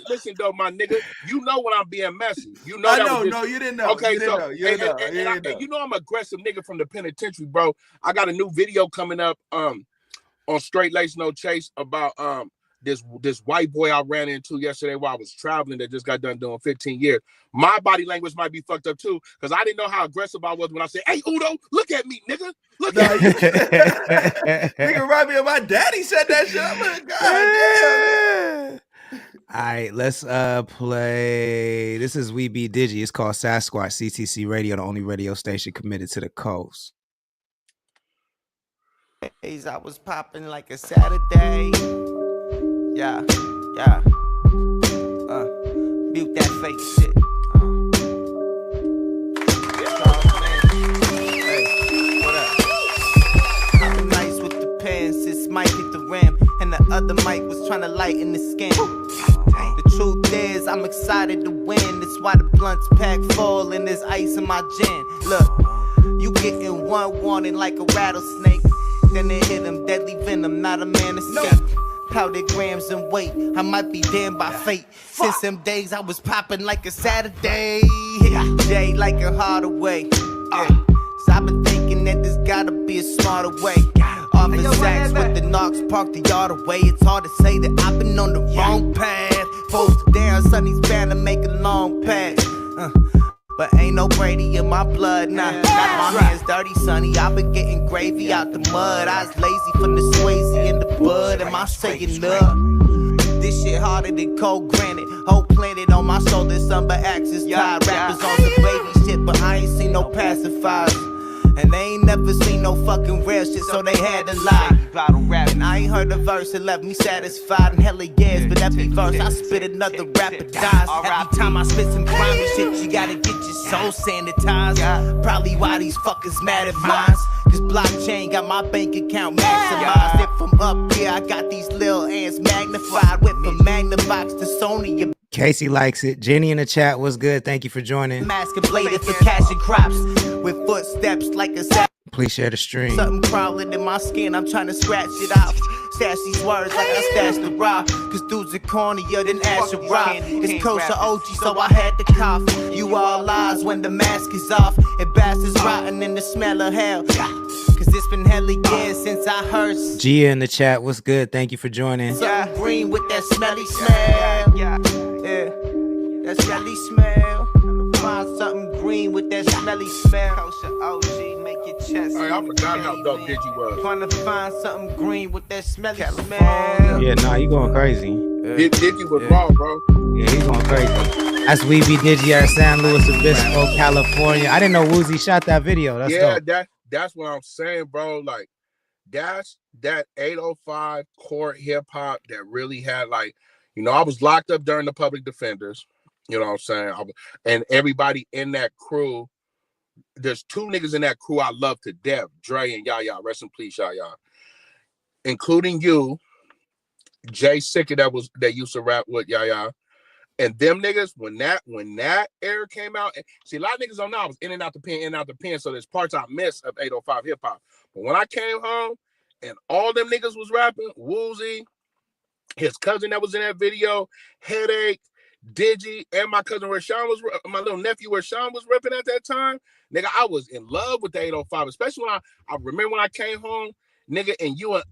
Listen, though, my nigga. You know when I'm being messy. You know. I know. No, you didn't know. Okay, you didn't know. You didn't know. You know I'm aggressive nigga from the penitentiary, bro. I got a new video coming up on Straight Lace No Chase about this white boy I ran into yesterday while I was traveling that just got done doing 15 years. My body language might be fucked up too, because I didn't know how aggressive I was when I said, "Hey, Udo, look at me, nigga. Look at me." Nigga remind me of my daddy said that shit. I'm like, God damn. All right, let's play. This is We Be Digi. It's called Sasquatch. CTC Radio, the only radio station committed to the coast. I was popping like a Saturday. Yeah. Mute that fake shit. Hey, what up? I've been nice with the pen since Mike hit the rim, and the other Mike was trying to lighten the skin. The truth is, I'm excited to win. That's why the blunts pack full and there's ice in my gin. Look, you getting one warning like a rattlesnake. Then they hit him, deadly venom, not a man escape. Powdered grams and weight, I might be damned by fate. Since them days I was popping like a Saturday. Jay like a harder way. So I've been thinking that there's gotta be a smarter way. Off the sacks with the knocks parked the yard away. It's hard to say that I've been on the wrong path. Both down, Sonny's bound to make a long pass. But ain't no Brady in my blood, nah. Got my hands dirty, Sonny. I've been getting gravy out the mud. I was lazy from the Swayze in the bud. Am I saying up? This shit harder than cold granite. Whole planet on my shoulders, some axis tied. Rappers on the baby shit, but I ain't seen no pacifiers. And they ain't never seen no fucking real shit, so they had to lie. And I ain't heard a verse that left me satisfied. And hella yes, but every verse I spit another rapper dies. Every time I spit some grimy shit, you gotta get your soul sanitized. Probably why these fuckers mad at mine. Cause blockchain got my bank account maximized. If from up here, I got these little ants magnified. Went from Magnavox to Sony. Casey likes it. Jenny in the chat was good. Thank you for joining. Mask and bladed for cashing crops with footsteps like a sack. Please share the stream. Something crawling in my skin, I'm trying to scratch it off. Stash these words like I stashed the rock. Cause dudes are cornier than Asher Rock. It's kosher OG, so I had to cough. You all lies when the mask is off. And bastards rotten in the smell of hell. Cause it's been hella years since I heard. Gia in the chat was good. Thank you for joining. Something green with that smelly smell. Yeah, that smelly smell. Find something green with that smelly smell. Kosher OG, make your chest. Hey, I forgot how dope Digi was. Trying to find something green with that smelly smell. Yeah, nah, you going crazy. Digi was raw, bro. Yeah, he's going crazy. That's We Be Digi at San Luis Obispo, California. I didn't know Woozy shot that video. That's dope. That's what I'm saying, bro. Like, that's that 805 core hip hop that really had, like, you know, I was locked up during the Public Defenders. You know what I'm saying? And everybody in that crew, there's two niggas in that crew I love to death, Dre and Yaya. Rest in peace, Yaya. Including you, Jay Sicker that used to rap with Yaya. And them niggas, when that era came out, see, a lot of niggas don't know I was in and out the pen, so there's parts I missed of 805 hip hop. But when I came home and all them niggas was rapping, Woozy, his cousin that was in that video, Headache, Digi, and my cousin Rashawn my little nephew Rashawn was repping at that time. Nigga, I was in love with the 805, especially when I remember when I came home, nigga, and you and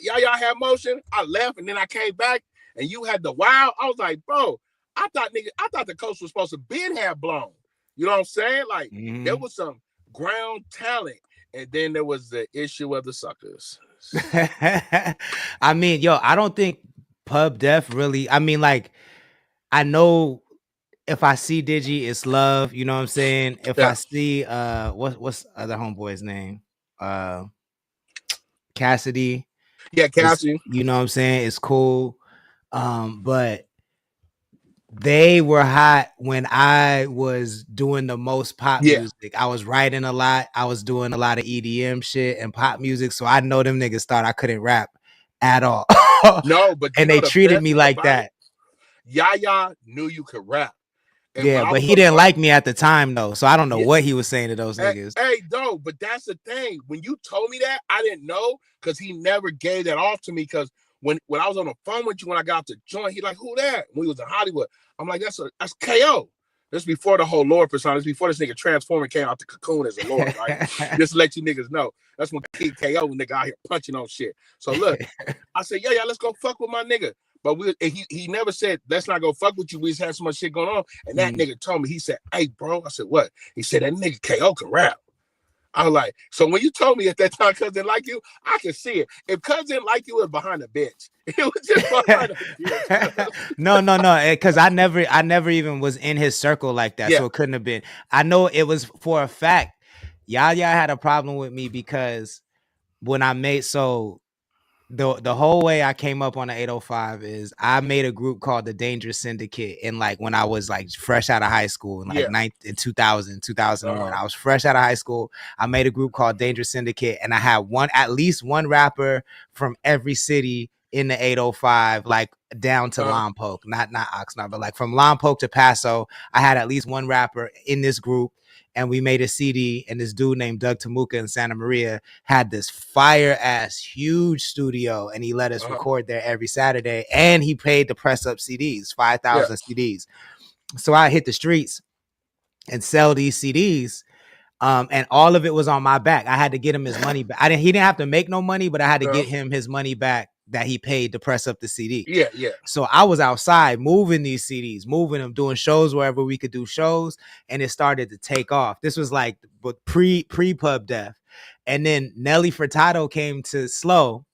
Yaya had motion. I left and then I came back and you had the wild. I was like, bro, I thought the coach was supposed to have blown. You know what I'm saying? Like, there was some ground talent, and then there was the issue of the suckers. I mean, yo, I don't think Pub Def really. I mean, like, I know if I see Digi, it's love. You know what I'm saying? If I see what's other homeboy's name? Cassidy. Yeah, Cassidy. You know what I'm saying? It's cool. But they were hot when I was doing the most pop music. I was writing a lot. I was doing a lot of EDM shit and pop music. So I know them niggas thought I couldn't rap at all. No, but and they treated me like that. Yaya knew you could rap. And yeah, but he didn't like me at the time though. So I don't know what he was saying to those niggas. Hey, no, but that's the thing. When you told me that, I didn't know because he never gave that off to me. Because when I was on the phone with you, when I got to join, he like, who that? When we was in Hollywood, I'm like, that's KO. This before the whole Lord persona. This before this nigga transformer came out the cocoon as a Lord, right? Just to let you niggas know. That's when Kid KO nigga out here punching on shit. So look, I said, yeah, let's go fuck with my nigga. But he never said, let's not go fuck with you. We just had so much shit going on. And that nigga told me, he said, hey, bro. I said, what? He said, that nigga KO can rap. I was like, so when you told me at that time, cuz didn't like you, I could see it. If cuz didn't like you, it was behind the bench. It was just behind the bench. No, because I never even was in his circle like that. So it couldn't have been. I know it was for a fact. Yaya had a problem with me because when I made the whole way I came up on the 805 is I made a group called the Dangerous Syndicate. And like when I was like fresh out of high school in 2001, I was fresh out of high school. I made a group called Dangerous Syndicate, and I had at least one rapper from every city in the 805, like down to Lompoc, not Oxnard, but like from Lompoc to Paso. I had at least one rapper in this group. And we made a CD, and this dude named Doug Tamuka in Santa Maria had this fire ass huge studio, and he let us record there every Saturday. And he paid to press up CDs, 5,000 CDs. So I hit the streets and sell these CDs. And all of it was on my back. I had to get him his money back. He didn't have to make no money, but I had to get him his money back that he paid to press up the CD. Yeah. So I was outside moving these CDs, moving them, doing shows wherever we could do shows, and it started to take off. This was like pre-Pub Death. And then Nelly Furtado came to SLO.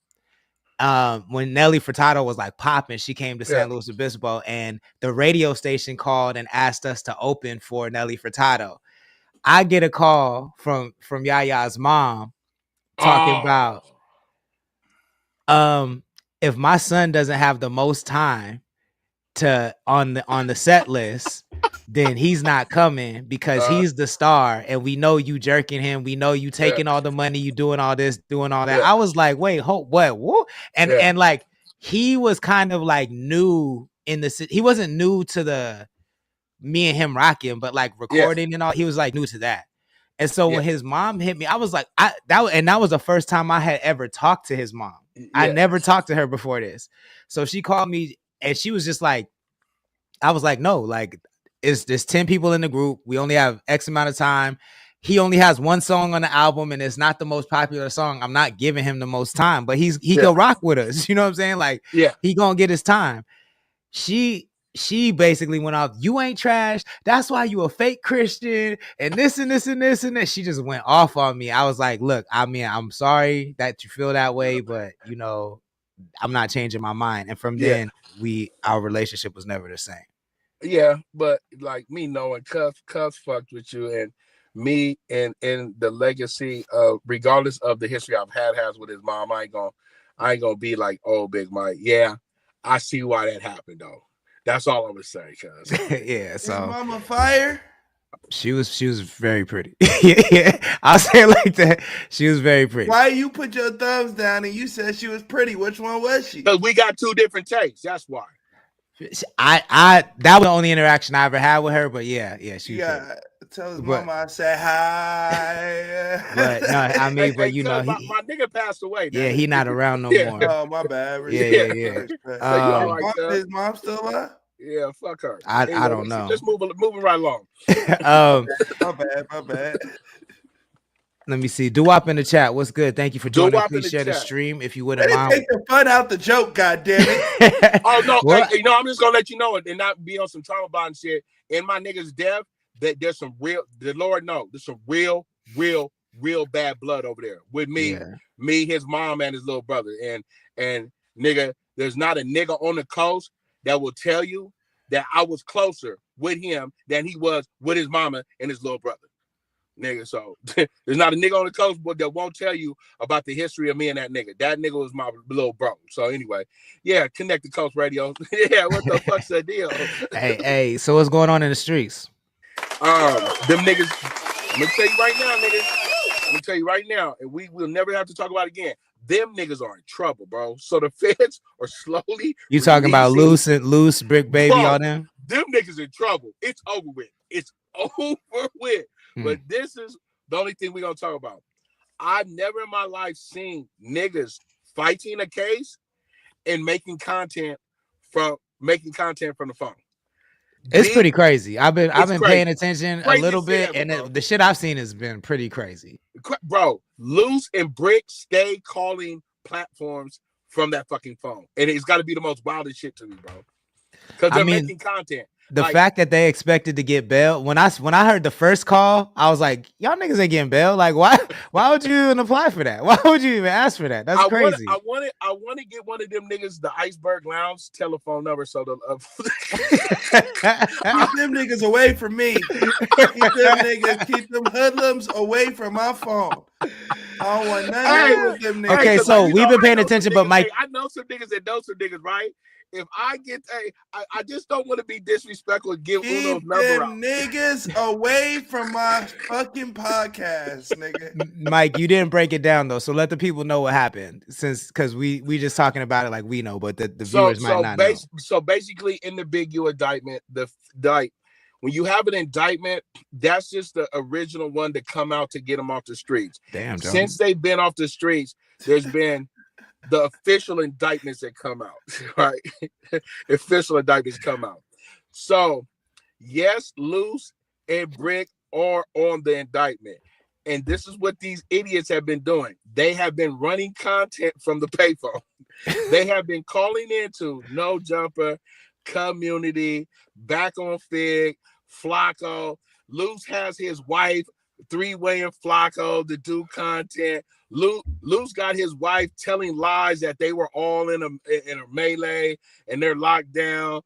When Nelly Furtado was like popping, she came to San Luis Obispo, and the radio station called and asked us to open for Nelly Furtado. I get a call from Yaya's mom talking about if my son doesn't have the most time on the set list, then he's not coming because he's the star, and we know you jerking him. We know you taking all the money, you doing all this, doing all that. I was like, wait, what? And like he was kind of like new in the city. He wasn't new to the me and him rocking, but like recording and all. He was like new to that. And so when his mom hit me, I was like, that was the first time I had ever talked to his mom. I never talked to her before this. So she called me, and she was just like, I was like, no, like there's 10 people in the group. We only have X amount of time. He only has one song on the album, and it's not the most popular song. I'm not giving him the most time, but he go rock with us. You know what I'm saying? Like, he gonna get his time. She basically went off, you ain't trash. That's why you a fake Christian and this and this and this and this. She just went off on me. I was like, look, I mean, I'm sorry that you feel that way, but you know, I'm not changing my mind. And from then our relationship was never the same. Yeah, but like me knowing Cuff fucked with you, and me and the legacy of, regardless of the history I've has with his mom, I ain't gonna be like, oh, Big Mike. Yeah, I see why that happened though. That's all I'm gonna say, cuz. Yeah, so is mama fire? She was very pretty. Yeah, I'll say it like that. She was very pretty. Why you put your thumbs down and you said she was pretty? Which one was she? Because we got two different takes. That's why. I that was the only interaction I ever had with her, but yeah, she was pretty. Tell his mama I said hi. But no, I mean, but you know, my nigga passed away. Yeah, he not around no more. Oh, my bad. Yeah. His mom still alive? Yeah, fuck her. I don't know. Just moving right along. My bad. Let me see. Doo-wop in the chat. What's good? Thank you for joining. Please share the stream if you wouldn't mind. Take the fun out the joke, goddammit. Oh no, hey, I'm just gonna let you know and not be on some trauma bond shit. In my nigga's death, that there's some real. The Lord knows there's some real bad blood over there with me, his mom, and his little brother. And nigga, there's not a nigga on the coast that will tell you that I was closer with him than he was with his mama and his little brother. nigga. So there's not a nigga on the coast but that won't tell you about the history of me and that nigga. That nigga was my little bro. So anyway, yeah, Connect the Coast Radio. Yeah, what the fuck's the deal? Hey, so what's going on in the streets? Them niggas. I'm gonna tell you right now, niggas. I'm gonna tell you right now, and we will never have to talk about it again. Them niggas are in trouble, bro. So the feds are slowly. You talking about loose, Brick Baby, bro, all them? Them niggas in trouble. It's over with. It's over with. But this is the only thing we're gonna talk about. I've never in my life seen niggas fighting a case and making content from the phone. It's pretty crazy. I've been paying attention crazy a little bit, ever, and the shit I've seen has been pretty crazy. Bro, Loose and Brick stay calling platforms from that fucking phone, and it's got to be the most wildest shit to me, bro. Because they're making content. The fact that they expected to get bail, when I heard the first call, I was like, y'all niggas ain't getting bail. Like, why would you even apply for that? Why would you even ask for that? That's crazy. I want to get one of them niggas the Iceberg Lounge telephone number so the keep them niggas away from me. Keep them hoodlums away from my phone. I don't want nothing with them niggas. Okay, so we've been paying attention, but Mike, I know some niggas that know some niggas, right? If I get I just don't want to be disrespectful and give Uno's number out. Niggas away from my fucking podcast, nigga. Mike, you didn't break it down though, so let the people know what happened. Because we just talking about it like we know, but the viewers might not know. So basically, in the Big U indictment, when you have an indictment, that's just the original one to come out to get them off the streets. Damn, Johnny. Since they've been off the streets, there's been the official indictments that come out, right? Official indictments come out. So, yes, Loose and Brick are on the indictment. And this is what these idiots have been doing. They have been running content from the payphone. They have been calling into No Jumper, Community, Back on Fig, Flacco. Loose has his wife, three-way and Flacco to do content. Loose got his wife telling lies that they were all in a melee and they're locked down.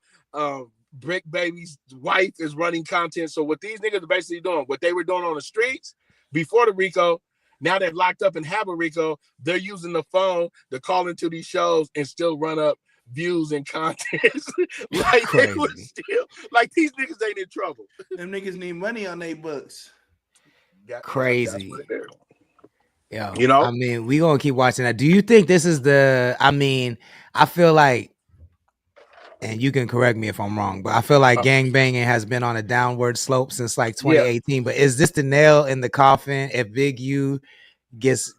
Brick Baby's wife is running content. So what these niggas are basically doing, what they were doing on the streets before the RICO, now they're locked up and have a RICO. They're using the phone to call into these shows and still run up views and content. Like they were still like these niggas ain't in trouble. Them niggas need money on their books. Crazy. Yeah, you know, I mean, we gonna keep watching that. Do you think this is I feel like, and you can correct me if I'm wrong, but I feel like gangbanging has been on a downward slope since like 2018. Yeah. But is this the nail in the coffin if Big U gets,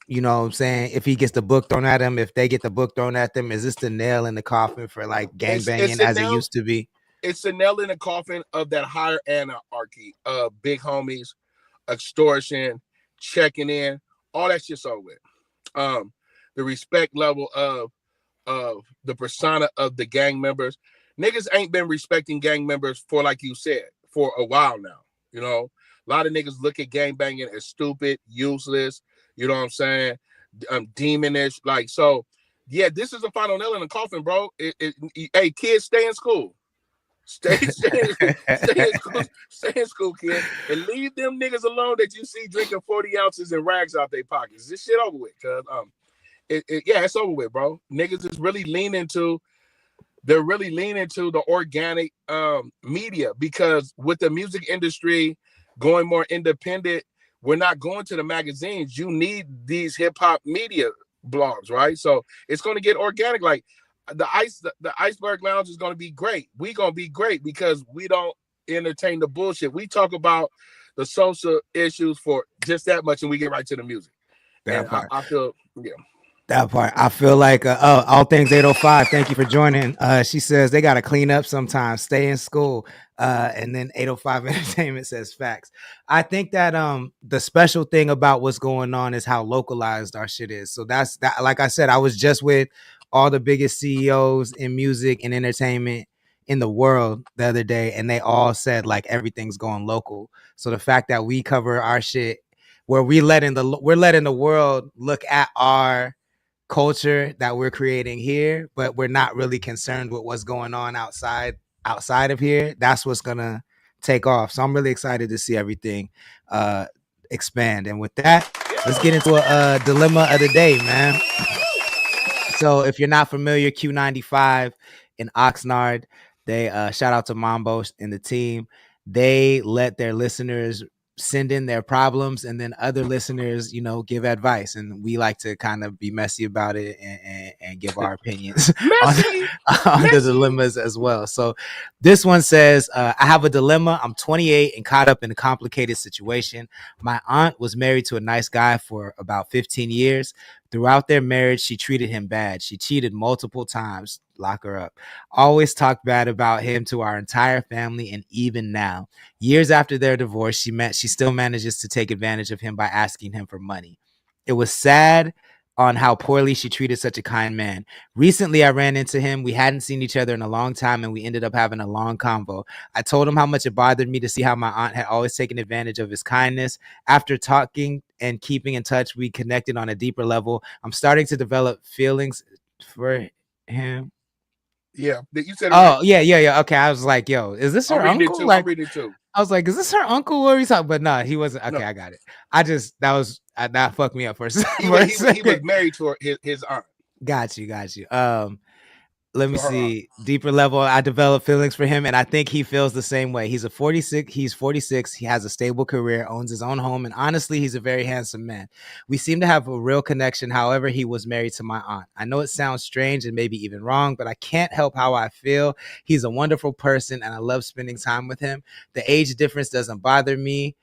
you know what I'm saying, if he gets the book thrown at him, if they get the book thrown at them, is this the nail in the coffin for like gangbanging as it used to be? It's the nail in the coffin of that higher anarchy of big homies, extortion, checking in, all that shit's over with. The respect level of the persona of the gang members. Niggas ain't been respecting gang members for, like you said, for a while now. You know, a lot of niggas look at gang banging as stupid, useless, you know what I'm saying? Demonish. Like, so yeah, this is the final nail in the coffin, bro. Hey, kids, stay in school. Stay in school, kid, and leave them niggas alone that you see drinking 40 ounces and rags out their pockets. This shit over with, cuz it's over with, bro. Niggas is really leaning to the organic media, because with the music industry going more independent, we're not going to the magazines. You need these hip hop media blogs, right? So it's going to get organic. Like the Iceberg Lounge is going to be great. We're going to be great because we don't entertain the bullshit. We talk about the social issues for just that much, and we get right to the music. I feel, yeah. That part. I feel like all things 805. Thank you for joining. She says they gotta clean up sometimes, stay in school. And then 805 Entertainment says facts. I think that the special thing about what's going on is how localized our shit is. So that's that. Like I said, I was just with all the biggest CEOs in music and entertainment in the world the other day, and they all said like everything's going local. So the fact that we cover our shit where we're letting the world look at our culture that we're creating here, but we're not really concerned with what's going on outside of here. That's what's gonna take off. So I'm really excited to see everything expand. And with that, let's get into a dilemma of the day, man. So if you're not familiar, Q95 in Oxnard, they shout out to Mambo and the team. They let their listeners send in their problems, and then other listeners, give advice. And we like to kind of be messy about it and give our opinions on the dilemmas as well. So this one says, I have a dilemma. I'm 28 and caught up in a complicated situation. My aunt was married to a nice guy for about 15 years. Throughout their marriage, she treated him bad. She cheated multiple times. Lock her up. Always talked bad about him to our entire family, and even now, years after their divorce, she still manages to take advantage of him by asking him for money. It was sad on how poorly she treated such a kind man. Recently, I ran into him. We hadn't seen each other in a long time, and we ended up having a long convo. I told him how much it bothered me to see how my aunt had always taken advantage of his kindness. After talking and keeping in touch, we connected on a deeper level. I'm starting to develop feelings for him. Yeah, you said. Oh, yeah. Okay, I was like, yo, is this her uncle? Like, I'm reading it too. I was like, is this her uncle or he's talking? But no, he wasn't. Okay, no. I got it. That fucked me up for a second. He was married to his aunt. Got you. Let me see. Deeper level. I developed feelings for him, and I think he feels the same way. He's 46. He has a stable career, owns his own home, and honestly, he's a very handsome man. We seem to have a real connection. However, he was married to my aunt. I know it sounds strange and maybe even wrong, but I can't help how I feel. He's a wonderful person, and I love spending time with him. The age difference doesn't bother me.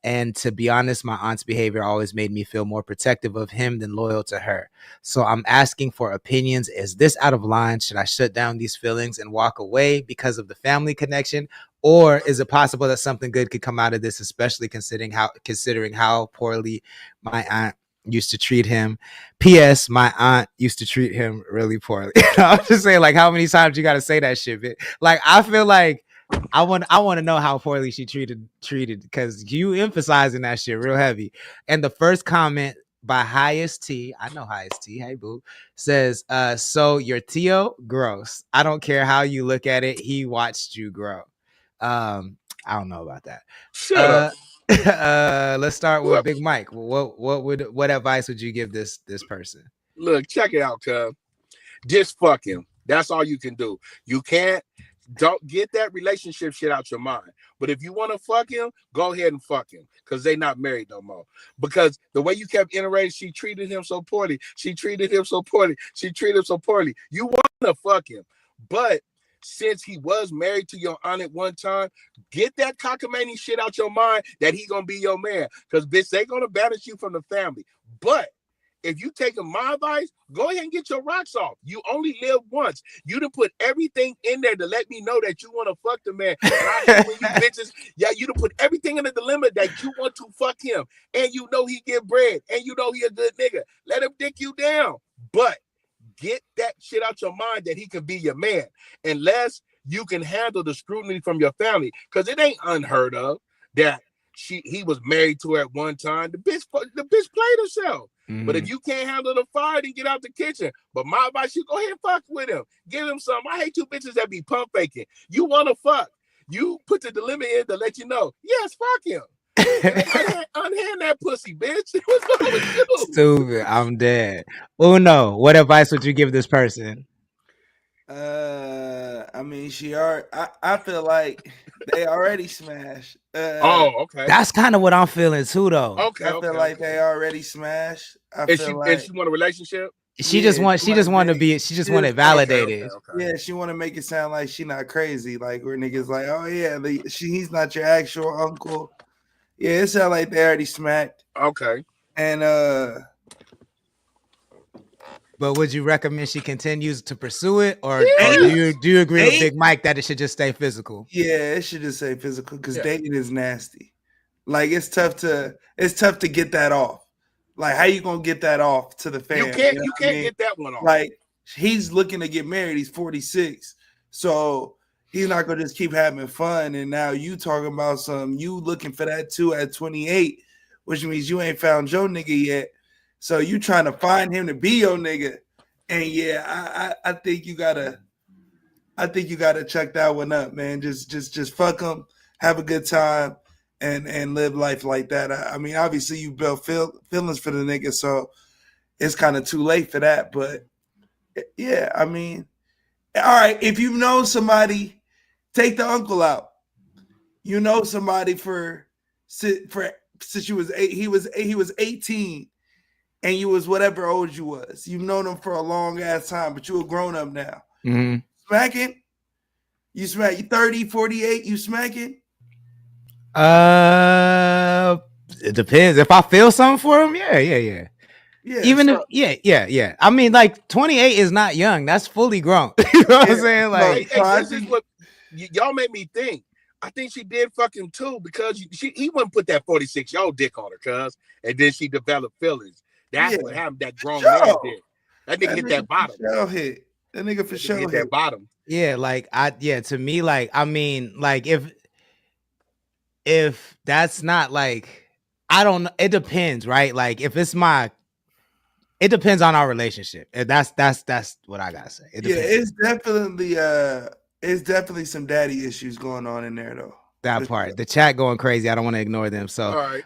And to be honest, my aunt's behavior always made me feel more protective of him than loyal to her. So I'm asking for opinions. Is this out of line? Should I shut down these feelings and walk away because of the family connection? Or is it possible that something good could come out of this, especially considering how poorly my aunt used to treat him? P.S. My aunt used to treat him really poorly. I'm just saying, like, how many times you got to say that shit, bitch? Like, I feel like I want to know how poorly she treated because you emphasizing that shit real heavy. And the first comment by Highest T, I know Highest T, hey boo, says, so your Tio, gross. I don't care how you look at it. He watched you grow. I don't know about that. Shut up. Let's start with Big Mike. What advice would you give this person? Look, check it out, cuz. Just fuck him. That's all you can do. Don't get that relationship shit out your mind. But if you want to fuck him, go ahead and fuck him, because they not married no more. Because the way you kept iterating, she treated him so poorly. She treated him so poorly. She treated him so poorly. You want to fuck him. But since he was married to your aunt at one time, get that cockamamie shit out your mind that he going to be your man. Because, bitch, they going to banish you from the family. But if you taking my advice, go ahead and get your rocks off. You only live once. You done put everything in there to let me know that you want to fuck the man. And I hate when you bitches, you done put everything in the dilemma that you want to fuck him. And you know he get bread. And you know he a good nigga. Let him dick you down. But get that shit out your mind that he can be your man. Unless you can handle the scrutiny from your family. Because it ain't unheard of that he was married to her at one time. The bitch played herself. Mm-hmm. But if you can't handle the fire, then get out the kitchen. But my advice, you go ahead and fuck with him. Give him some. I hate two bitches that be pump faking. You want to fuck. You put the dilemma in to let you know. Yes, fuck him. Unhand that pussy, bitch. What's wrong with you? Stupid. I'm dead. Uno, what advice would you give this person? I mean, I feel like they already smashed. Okay. That's kind of what I'm feeling too, though. Okay. I feel like they already smashed. And she want a relationship? She just want it validated. Okay. Yeah, she want to make it sound like she not crazy. Like where niggas like, oh yeah, he's not your actual uncle. Yeah, it sounds like they already smacked. Okay. And but would you recommend she continues to pursue it, or do you agree with Big Mike that it should just stay physical? Yeah, it should just stay physical because dating is nasty. Like it's tough to get that off. Like how you gonna get that off to the family? You can't get that one off. Like he's looking to get married. He's 46, so he's not gonna just keep having fun. And now you talking about you looking for that too at 28, which means you ain't found your nigga yet. So you trying to find him to be your nigga. And yeah, I think you gotta I think you got to check that one up, man. Just fuck them, have a good time, and live life like that. I mean, obviously you built feelings for the nigga, so it's kind of too late for that. But yeah, I mean, all right. If you know somebody, take the uncle out. You know somebody since you was he was 18, and you was whatever old you was. You've known him for a long ass time, but you a grown up now. Mm-hmm. Smacking? You 30, 48, you smacking? It depends. If I feel something for him, yeah. Even so, if, yeah. I mean, like 28 is not young. That's fully grown. You know what I'm saying? Like, this is what y'all made me think. I think she did fuck him too because he wouldn't put that 46-year-old dick on her, cuz, and then she developed feelings. That's what happened. That grown man did. That nigga hit that bottom. That nigga for sure hit that bottom. Yeah, like to me, like, I mean, like if that's not like, I don't know, it depends, right? Like if it's it depends on our relationship. That's what I gotta say. It's definitely some daddy issues going on in there though. That part. The chat going crazy. I don't want to ignore them. So, all right.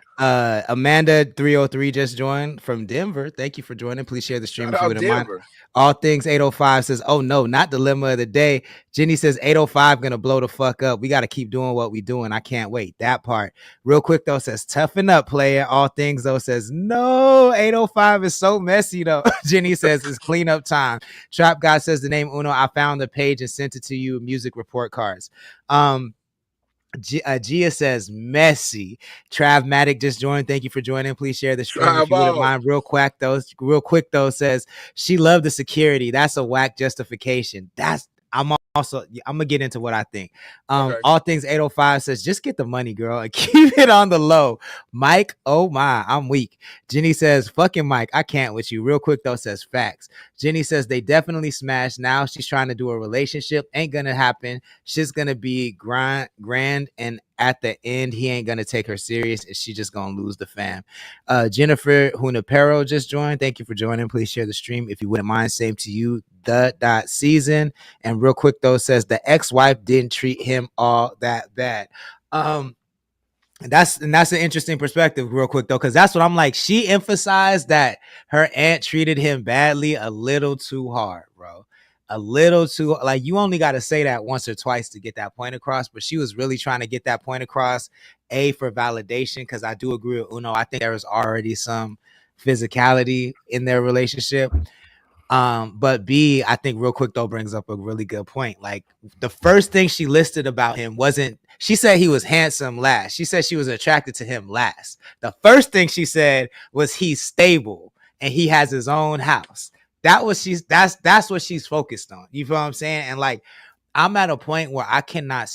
Amanda 303 just joined from Denver. Thank you for joining. Please share the stream if you wouldn't mind. All Things 805 says, "Oh no, not dilemma of the day." Jenny says 805 gonna blow the fuck up. We got to keep doing what we doing. I can't wait. That part. Real quick though says, "Toughen up, player." All Things though says, "No, 805 is so messy though." Jenny says it's cleanup time. Trap God says the name Uno. I found the page and sent it to you. Music report cards. Gia says messy. Travmatic just joined. Thank you for joining. Please share the stream if you wouldn't mind. Real quick though says she loved the security. That's a whack justification. I'm gonna get into what I think. All Things 805 says just get the money, girl, and keep it on the low. Mike, oh my, I'm weak. Jenny says fucking Mike, I can't with you. Real quick though says facts. Jenny says they definitely smashed. Now she's trying to do a relationship. Ain't gonna happen. She's gonna be grand, and at the end he ain't gonna take her serious, and she just gonna lose the fam. Jennifer Hunapero just joined. Thank you for joining. Please share the stream if you wouldn't mind. Same to you. Season. And real quick though says the ex-wife didn't treat him all that bad. That's an interesting perspective, real quick though, because that's what I'm like. She emphasized that her aunt treated him badly a little too hard, bro. A little too, like, you only got to say that once or twice to get that point across, but she was really trying to get that point across, for validation, because I do agree with Uno. I think there was already some physicality in their relationship. But B, I think real quick though brings up a really good point. Like the first thing she listed about him wasn't, she said he was handsome last. She said she was attracted to him last. The first thing she said was he's stable and he has his own house. That's what she's focused on. You feel what I'm saying? And like, I'm at a point where I cannot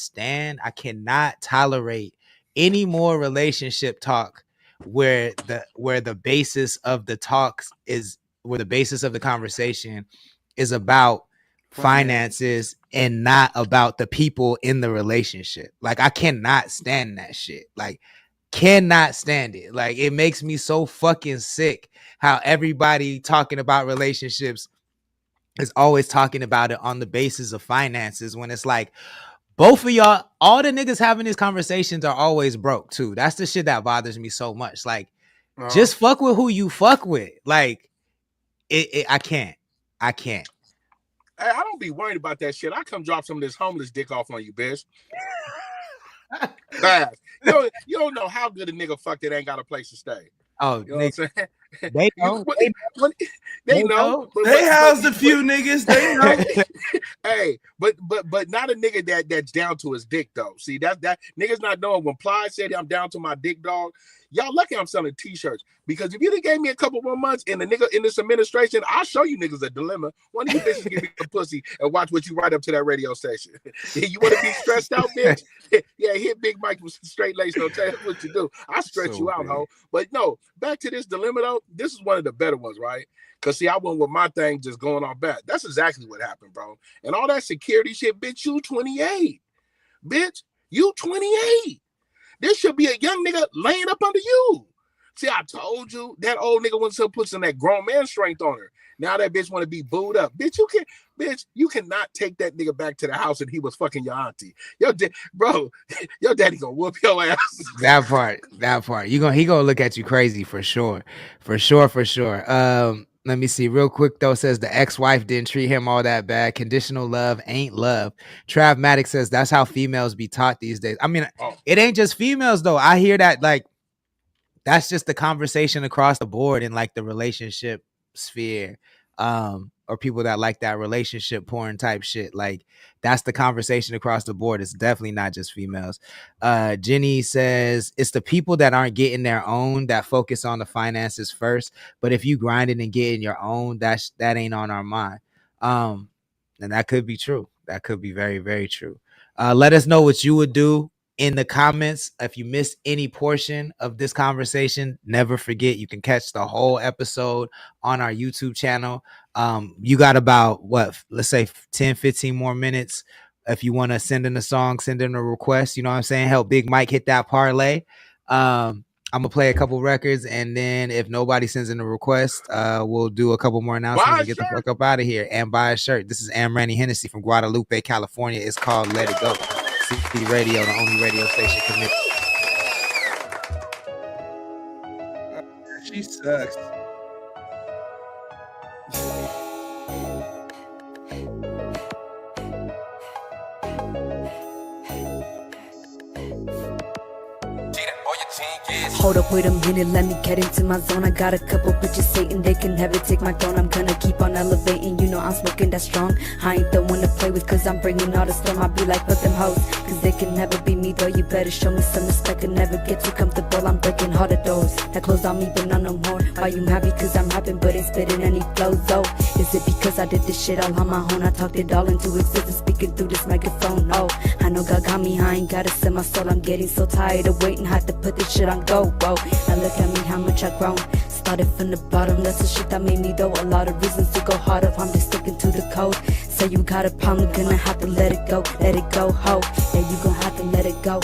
tolerate any more relationship talk where the basis of the talks is, where the basis of the conversation is about finances and not about the people in the relationship. Like, I cannot stand that shit. Like, cannot stand it. Like, it makes me so fucking sick how everybody talking about relationships is always talking about it on the basis of finances, when it's like, both of y'all, all the niggas having these conversations are always broke too. That's the shit that bothers me so much. Like, just fuck with who you fuck with. Like, I can't. Hey, I don't be worried about that shit. I come drop some of this homeless dick off on you, bitch. You don't know how good a nigga fuck that ain't got a place to stay. Oh, you know what I'm saying? They know. They know. They housed a few niggas. They know. Hey, but not a nigga that's down to his dick though. See, that niggas not knowing when Ply said I'm down to my dick, dog. Y'all lucky I'm selling t-shirts, because if you done gave me a couple more months in the nigga in this administration, I'll show you niggas a dilemma. One of you bitches give me a pussy and watch what you write up to that radio station. You want to be stressed out, bitch? Yeah, hit Big Mike with straight lace. No, tell you what you do. I stretch you out, ho. But no, back to this dilemma though. This is one of the better ones, right? Because see, I went with my thing just going off back. That's exactly what happened, bro. And all that security shit, bitch, you 28. Bitch, you 28. There should be a young nigga laying up under you. See, I told you that old nigga wants to put some that grown man strength on her. Now that bitch want to be booed up. Bitch, you cannot take that nigga back to the house and he was fucking your auntie. Bro, your daddy gonna whoop your ass. That part. He gonna look at you crazy for sure. Let me see real quick though. Says the ex-wife didn't treat him all that bad. Conditional love ain't love. Travmatic says that's how females be taught these days. I mean, It ain't just females though. I hear that like that's just the conversation across the board in like the relationship sphere. Or people that like that relationship porn type shit. Like that's the conversation across the board. It's definitely not just females. Jenny says it's the people that aren't getting their own that focus on the finances first. But if you grinding and getting your own, that ain't on our mind. And that could be true. That could be very, very true. Let us know what you would do in the comments. If you missed any portion of this conversation, never forget you can catch the whole episode on our YouTube channel. You got about let's say 10-15 more minutes if you want to send in a song, send in a request, you know what I'm saying, help Big Mike hit that parlay. I'm gonna play a couple records, and then if nobody sends in a request, we'll do a couple more announcements and get the fuck up out of here and buy a shirt. This is Randy Hennessy from Guadalupe, California. It's called Let It Go. CT Radio, the only radio station committed. She sucks. Hold up, wait a minute, let me get into my zone. I got a couple bitches saying they can never take my throne. I'm gonna keep on elevating, you know I'm smoking that strong. I ain't the one to play with, cause I'm bringing all the storm. I be like, fuck them hoes, cause they can never be me though. You better show me some respect and never get too comfortable. I'm breaking all the doors that close on me, but not no more. Why you happy? Cause I'm rapping, but ain't spitting any flows, though. Is it because I did this shit all on my own? I talked it all into existence, speaking through this microphone. Oh, I know God got me, I ain't gotta sell my soul. I'm getting so tired of waiting, had to put this shit on go. Whoa, now look at me, how much I grown. Started from the bottom, that's the shit that made me though. A lot of reasons to go harder, I'm just sticking to the code. Say you got a problem, gonna have to let it go, ho. Yeah, you gon' have to let it go.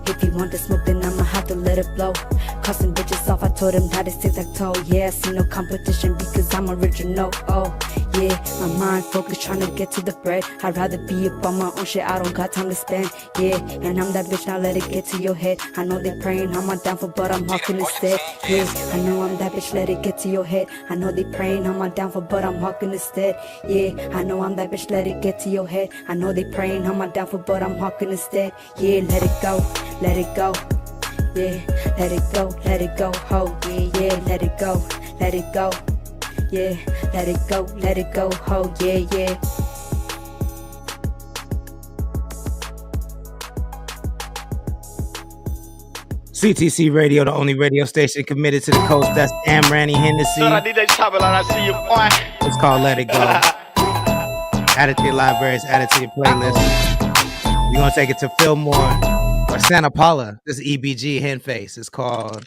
If you want to smoke, then I'ma have to let it blow. Crossing bitches off, I told them that it's tic-tac-toe. Yeah, I see no competition because I'm original. Oh, yeah, my mind focused trying to get to the bread. I'd rather be up on my own shit, I don't got time to spend. Yeah, and I'm that bitch, now let it get to your head. I know they praying on my downfall, but I'm hawking instead. Yeah, I know I'm that bitch, let it get to your head. I know they praying on my downfall, but I'm hawking instead. Yeah, I know I'm that bitch, let it get to your head. I know they praying on my downfall, but I'm hawking instead. Yeah, let it go, let it go. Yeah, let it go, ho. Yeah, let it go, let it go. Yeah, let it go, ho. Yeah. CTC Radio, the only radio station committed to the coast. That's Randy Hennessy. It's called Let It Go. Add it to your libraries, add it to your playlist. We're gonna take it to Fillmore or Santa Paula. This is EBG Henface. It's called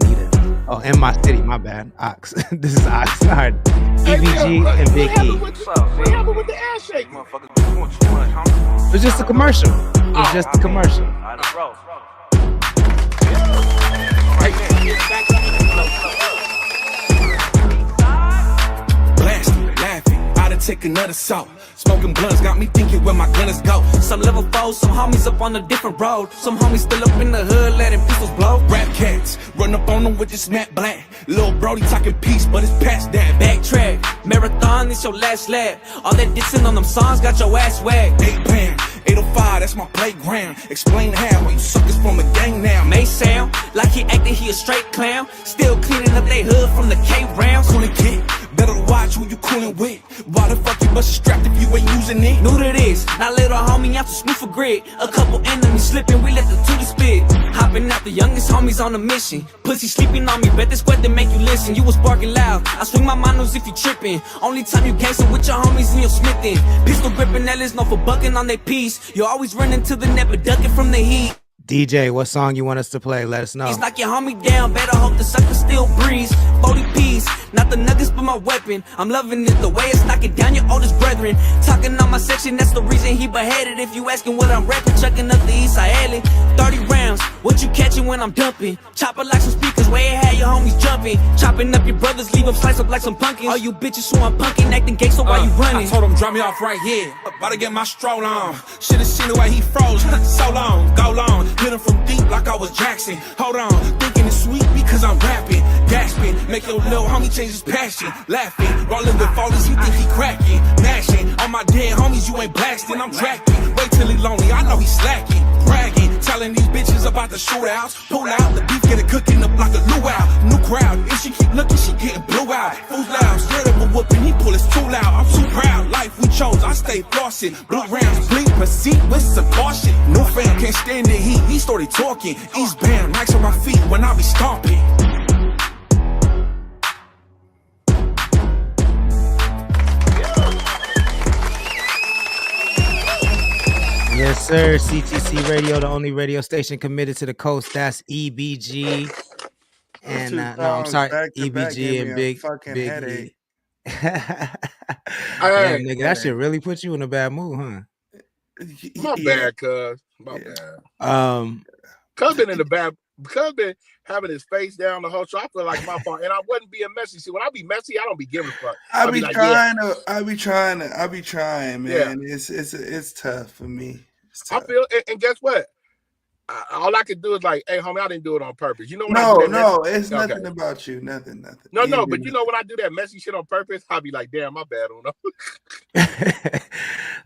Nita. Oh, in my city, my bad. Ox. This is Ox. Sorry. EBG and Big E. What happened with the ass shake? It was just a commercial. It was just a commercial. Blasting, laughing, out to take another salt. Smoking blunts got me thinking where my gunners go. Some level 4, some homies up on a different road. Some homies still up in the hood letting pistols blow. Rap cats, run up on them with this matte black. Lil' Brody talking peace, but it's past that. Backtrack, marathon, this your last lap. All that dissing on them songs got your ass whacked. 8-pan, 805, that's my playground. Explain how when you suckers from the gang now. May sound like he acted he a straight clown. Still cleaning up they hood from the K-rounds. Coolin' kid, better watch who you coolin' with. Why the fuck you bust strapped if you ain't using it? New to this, now little homie out to smooth for grit. A couple enemies slipping, we let the tootie spit. Hopping out the youngest homies on a mission. Pussy sleeping on me, bet this squad to make you listen. You was barking loud, I swing my manos if you trippin'. Only time you gangster with your homies in your smithin'. Pistol gripping Ellis, known for bucking on they piece. You always running to the net, but ducking from the heat. DJ, what song you want us to play? Let us know. He's knock your homie down, better hope the sucker still breeze. 40 P's, not the nuggets but my weapon. I'm loving it the way it's knocking down your oldest brethren. Talking on my section, that's the reason he beheaded. If you asking what I'm rapping, chucking up the East Side Alley. 30 rounds, what you catching bumping when I'm dumping. Chop it like some speakers, way ahead, your homies jumping. Chopping up your brothers, leave them slice up like some pumpkins. All you bitches who I'm punking, acting gay, so why you running? I told him drop me off right here, about to get my stroll on. Should've seen the way he froze, so long, go long. Hit him from deep like I was Jackson. Hold on, thinking it's sweet because I'm rapping, gasping. Make your little homie change his passion, laughing. Rolling with folders, he think he cracking, mashing. On my dead homies, you ain't blasting, I'm tracking. Wait till he lonely, I know he slacking, bragging. Telling these bitches about the shootouts. Pull out, the beef get it cooking up like a luau. New crowd, if she keep looking, she getting blew out. Fools loud, scared of a whooping, he pull his tool out. I'm too proud, life we chose, I stay flossing. Blue rounds, bleed, proceed with some caution. No fan can't stand the heat, he started talking. Eastbound, mics on my feet when I be stomping. Yes, sir. CTC Radio, the only radio station committed to the coast. That's EBG. And no, I'm sorry, EBG and Big headache. E. Yeah, nigga, that shit really put you in a bad mood, huh? My bad, cuz. My bad. Cuz been in the bad. Cuz been having his face down the whole show. I feel like my fault, and I wasn't being messy. See, when I be messy, I don't be giving a fuck. I be trying, man. Yeah. It's tough for me. I feel, and guess what? All I can do is like, hey, homie, I didn't do it on purpose. You know what? No, it's nothing about you. Nothing. No, but you know when I do that messy shit on purpose, I'll be like, damn, my bad, I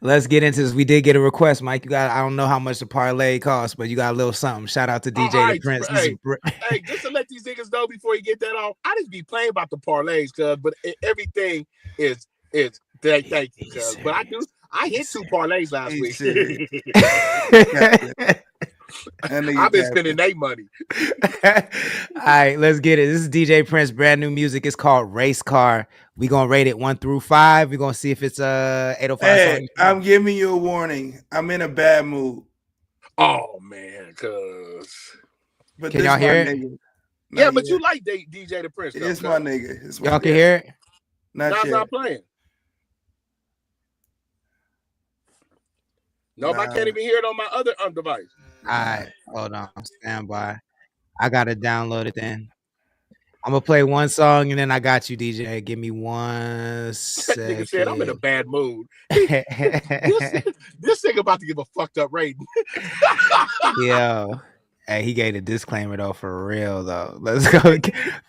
Let's get into this. We did get a request, Mike. You got, I don't know how much the parlay costs, but you got a little something. Shout out to DJ the Prince. Hey, just to let these niggas know before you get that off, I just be playing about the parlays, cuz, but everything is thank you, cuz. But I hit 2 parlays last week. I've been spending their money. All right, let's get it. This is DJ Prince, brand new music. It's called Race Car. We gonna rate it 1 through 5. We're gonna see if it's 805. Hey, I'm giving you a warning. I'm in a bad mood. Oh man, cuz. But can y'all hear it? Yeah, but you like DJ the Prince. It's my nigga. Y'all can hear it? Not playing. No, I can't even hear it on my other device. All right, hold on. Stand by. I got to download it then. I'm going to play one song and then I got you, DJ. Give me 1 second. Nigga said, I'm in a bad mood. This nigga about to give a fucked up rating. Yo. Hey, he gave a disclaimer though, for real though. Let's go.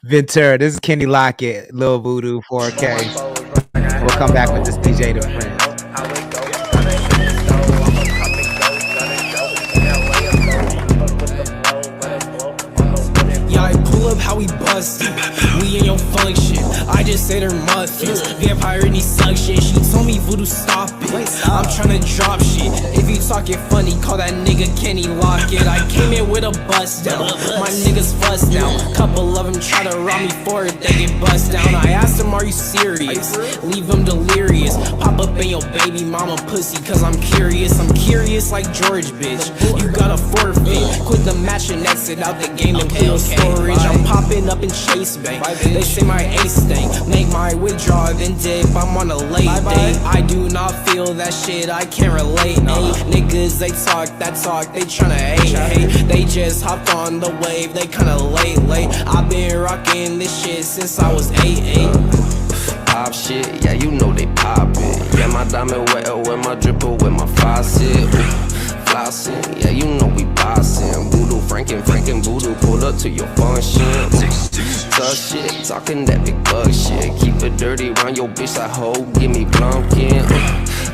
Ventura. This is Kenny Lockett, Lil Voodoo 4K. We'll come back with this DJ the Prince. Up how we bust we in your function. I just say they're muffins. Vampire in these suck shit. She told me voodoo stop it. I'm tryna drop shit. If you talking funny, call that nigga Kenny Lockett. I came in with a bust down. My niggas fuss now. Couple of them try to rob me for it, they get bust down. I asked them, are you serious? Leave them delirious. Pop up in your baby mama pussy, cause I'm curious. I'm curious like George, bitch. You gotta forfeit. Quit the match and exit out the game and put storage. I'm popping up in Chase Bank. They say my ace thing. Make my withdrawal, then dip. I'm on a late day. I do not feel that shit, I can't relate. Niggas, they talk that talk, they tryna hate. They just hopped on the wave, they kinda late. I've been rocking this shit since I was 8. Pop shit, yeah, you know they pop it. Yeah, my diamond wetter with my dripper with my faucet. Flossing, yeah, you know we bossing. Voodoo, Franken, voodoo, pull up to your function. Tough shit, talking that big bug shit. Keep it dirty around your bitch, I hope, give me Blumpkin.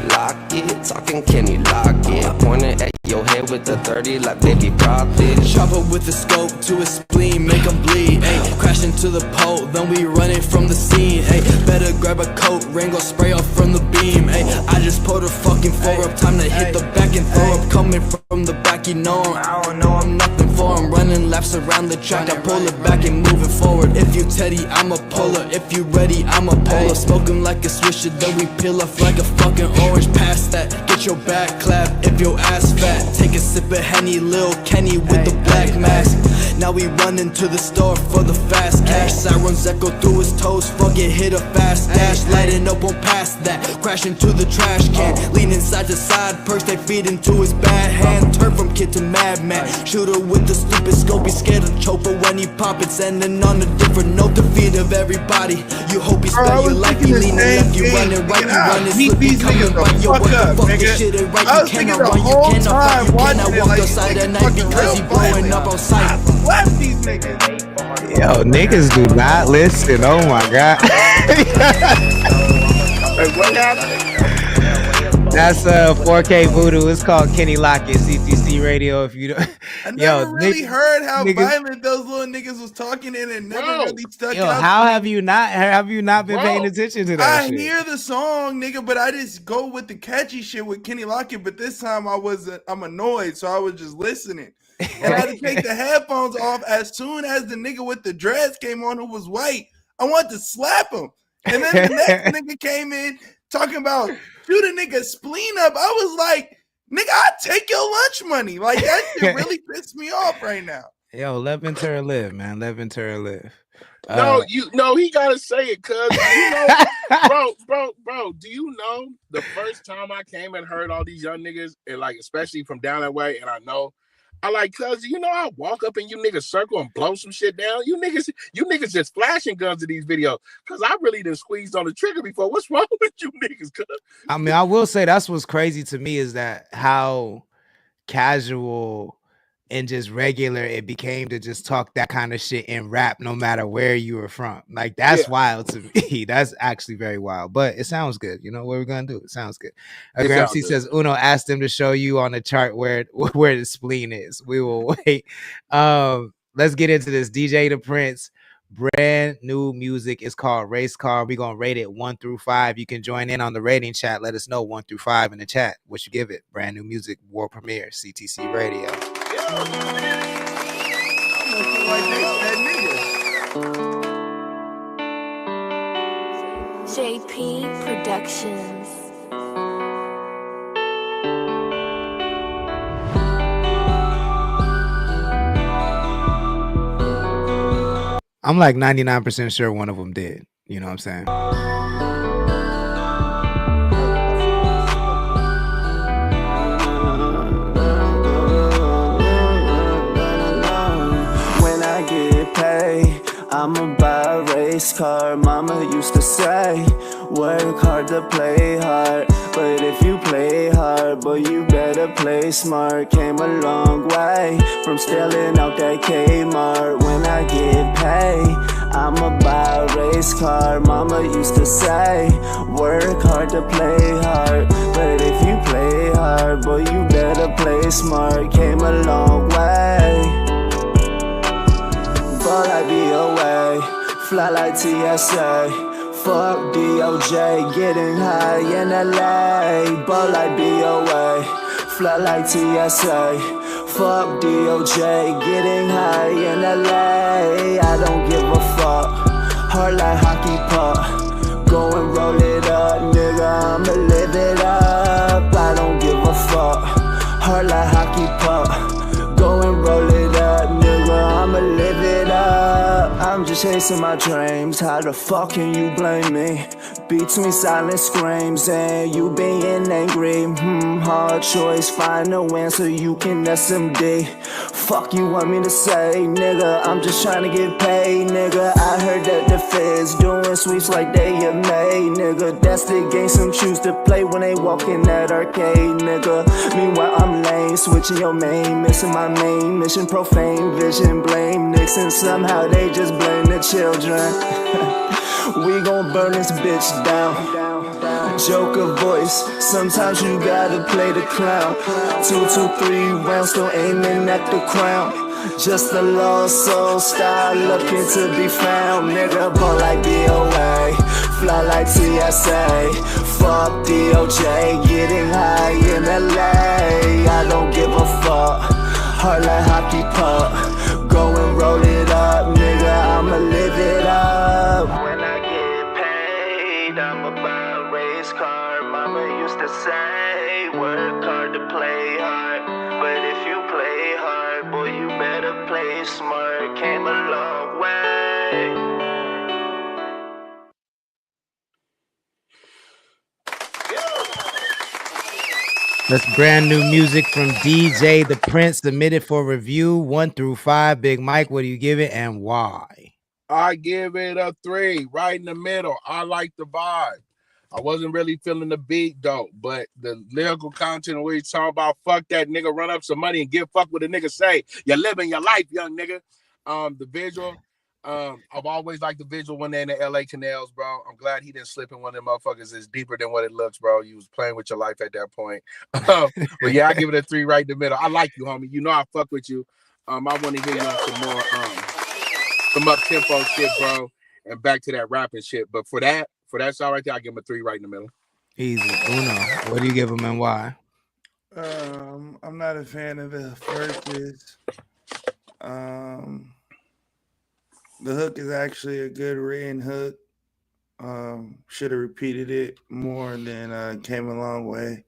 Lock it, talking Kenny Lockett. Pointing at your head with the 30 like baby profit. Chop up with the scope to his spleen, make him bleed. Ay, crash into the pole, then we running from the scene. Ay, better grab a coat, rain go spray off from the beam. Ay, I just pulled a fucking 4 up, time to hit the back and throw up. Coming from the back, you know I don't know I'm nothing for him. Running laps around the track, I pull it back and moving forward. If you Teddy, I'm a puller. If you ready, I'm a puller. Smoking like a swisher, then we peel off like a fucking orange. Past that, get your back clap if your ass fat. Take a sip of Henny, Lil Kenny with the black mask. Now we running to the store for the fast cash. Sirens echo through his toes, fuck it, hit a fast dash. Lighting up on past that, crash into the trash can. Leaning side to side, perks they feed into his bad hand. Turn from kid to madman, shooter with the stupid scope. He's scared of choke, but when he pop it, sending on a different note. The feet of everybody, you hope he spell your life. You leaning left, you running right, you running slipping, coming right. Yo, what the fuck, this shit ain't right. You cannot run, you cannot fight, you cannot walk outside at night because he blowing up on sight. These niggas. Yo, niggas do not listen. Oh my god. What happened? That's 4K Voodoo. It's called Kenny Lockett, CTC Radio. If you don't, I never really heard how violent those little niggas was talking in, and never really stuck Yo, out. how have you not been paying attention to that I shit? hear the song, nigga, but I just go with the catchy shit with Kenny Lockett. But this time I'm annoyed, so I was just listening. And I had to take the headphones off as soon as the nigga with the dreads came on who was white. I wanted to slap him. And then the next nigga came in talking about shoot a nigga spleen up. I was like, nigga, I'll take your lunch money. Like, that shit really pissed me off right now. Yo, let Ventura live, man. Let Ventura live. No, he gotta say it, cuz you know, bro. Do you know the first time I came and heard all these young niggas, and like especially from down that way, and I like, cuz you know, I walk up in you niggas circle and blow some shit down. You niggas just flashing guns in these videos. Cuz I really done squeezed on the trigger before. What's wrong with you niggas, cuz? I mean, I will say that's what's crazy to me is that how casual and just regular it became to just talk that kind of shit in rap no matter where you were from. Like, that's wild to me. That's actually very wild, but it sounds good. You know what we're gonna do? It sounds good. Gramsci says Uno asked them to show you on the chart where the spleen is. We will wait. Let's get into this. DJ the Prince, brand new music. It's called Race Car. We're gonna rate it 1 through 5. You can join in on the rating chat. Let us know 1 through 5 in the chat what you give it. Brand new music, world premiere, CTC Radio. JP Productions. I'm like 99% sure one of them did. You know what I'm saying? When I get paid, I'ma buy a race car. Mama used to say, work hard to play hard. But if you play hard, boy, you better play smart. Came a long way from stealing out that Kmart. When I get paid, I'ma buy a race car. Mama used to say, work hard to play hard. But if you play hard, boy, you better play smart. Came a long way. Ball like BOA, fly like TSA. Fuck DOJ, getting high in LA. Ball like BOA, fly like TSA. Fuck DOJ, getting high in LA. I don't give a fuck, hard like hockey puck. Go and roll it up, nigga, I'ma live it up. I don't give a fuck, hard like hockey puck. Go and roll it up, nigga, I'ma live it up. I'm just chasing my dreams, how the fuck can you blame me? Between silent screams and you being angry, hard choice, find no answer, you can SMD. Fuck you want me to say, nigga, I'm just trying to get paid, nigga. I heard that the feds doing sweeps like they are made, nigga. That's the game some choose to play when they walk in that arcade, nigga. Meanwhile I'm lame, switching your main, missing my main mission, profane vision, blame Nixon. Somehow they just blame the children. We gon' burn this bitch down. Joker voice, sometimes you gotta play the clown. 2, 2, 3 rounds, still aiming at the crown. Just a lost soul, style looking to be found. Nigga, ball like BOA, fly like TSA. Fuck DOJ, getting high in LA. I don't give a fuck, hard like hockey puck. Go and roll it up, nigga, I'ma live it up. When I get paid, I'ma buy a race car. Mama used to say, work hard to play hard. But if you play hard, boy, you better play smart, came a long way. That's brand new music from DJ The Prince, submitted for review 1 through 5. Big Mike, what do you give it and why? I give it a 3, right in the middle. I like the vibe. I wasn't really feeling the beat though, but the lyrical content where he's talking about fuck that nigga, run up some money and give fuck what the nigga say. You're living your life, young nigga. The visual, I've always liked the visual when they're in the LA canals, bro. I'm glad he didn't slip in one of them motherfuckers. It's deeper than what it looks, bro. You was playing with your life at that point. But yeah, I give it a 3 right in the middle. I like you, homie. You know I fuck with you. I want to hear you on some more some up tempo shit, bro, and back to that rapping shit. But for that song right there, I give him a 3 right in the middle. Easy. Uno, what do you give him and why? I'm not a fan of the verses. The hook is actually a good written hook. Should have repeated it more and then came a long way.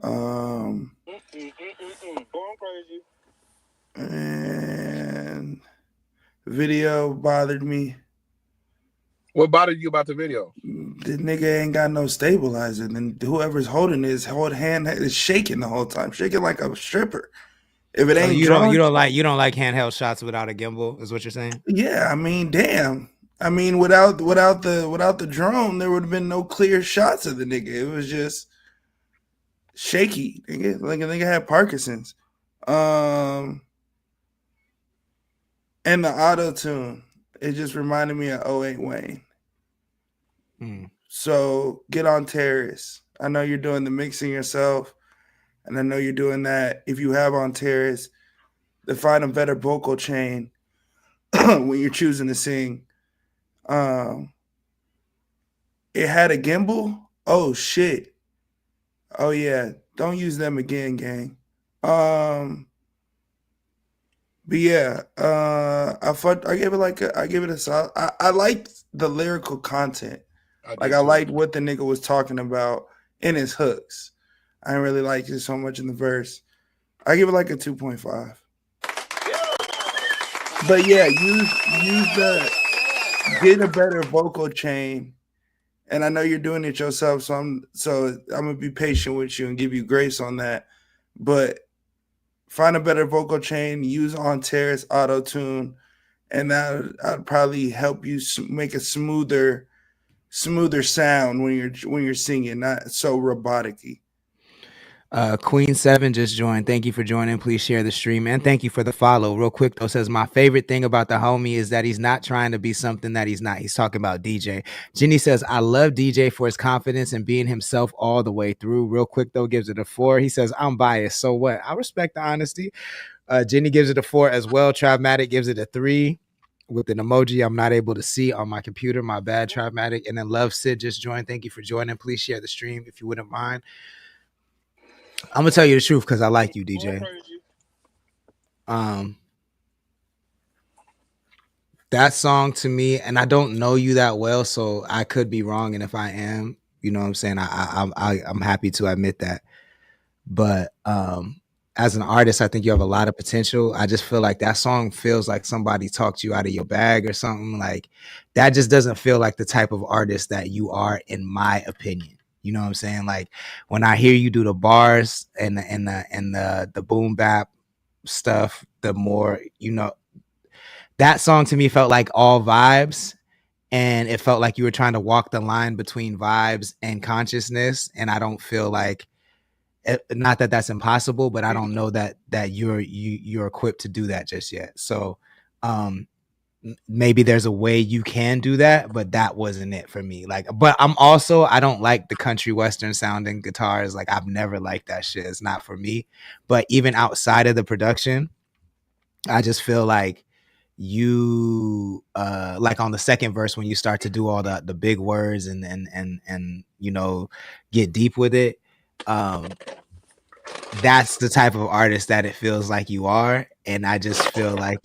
Going crazy. And video bothered me. What bothered you about the video? The nigga ain't got no stabilizer, and whoever's holding his hand is shaking the whole time, shaking like a stripper. If it ain't, you don't like handheld shots without a gimbal, is what you're saying? Yeah, I mean, damn. I mean, without the drone, there would have been no clear shots of the nigga. It was just shaky, nigga. Like a nigga had Parkinson's. And the auto tune, it just reminded me of 08 Wayne. So get on Terrace. I know you're doing the mixing yourself, and I know you're doing that. If you have on Terrace, to find a better vocal chain when you're choosing to sing. It had a gimbal. Oh shit. Oh yeah. Don't use them again, gang. But yeah, I gave it a solid. I liked the lyrical content. I liked what the nigga was talking about in his hooks. I didn't really like it so much in the verse. I give it like a 2.5. But yeah, get a better vocal chain. And I know you're doing it yourself, so I'm gonna be patient with you and give you grace on that. But find a better vocal chain, use on Terrace auto tune, and that'd probably help you make a smoother sound when you're singing, not so robotic-y. Queen 7 just joined. Thank you for joining. Please share the stream and thank you for the follow. Real quick though, says my favorite thing about the homie is that he's not trying to be something that he's not. He's talking about DJ. Jenny says I love DJ for his confidence and being himself all the way through. Real quick though, gives it a 4. He says I'm biased. So what? I respect the honesty. Jenny gives it a 4 as well. Travamatic gives it a 3 with an emoji I'm not able to see on my computer. My bad, Travamatic. And then Love Sid just joined. Thank you for joining. Please share the stream if you wouldn't mind. I'm gonna tell you the truth because I like you, DJ. That song to me, and I don't know you that well, so I could be wrong. And if I am, you know what I'm saying, I'm happy to admit that. But as an artist, I think you have a lot of potential. I just feel like that song feels like somebody talked you out of your bag or something. Like that just doesn't feel like the type of artist that you are, in my opinion. You know what I'm saying? Like when I hear you do the bars and the boom bap stuff, the more, you know, that song to me felt like all vibes, and it felt like you were trying to walk the line between vibes and consciousness. And I don't feel like, not that that's impossible, but I don't know that you're equipped to do that just yet. So maybe there's a way you can do that, but that wasn't it for me. Like, but I don't like the country western sounding guitars. Like I've never liked that shit. It's not for me. But even outside of the production, I just feel like you like on the second verse when you start to do all the big words and you know, get deep with it, that's the type of artist that it feels like you are. And I just feel like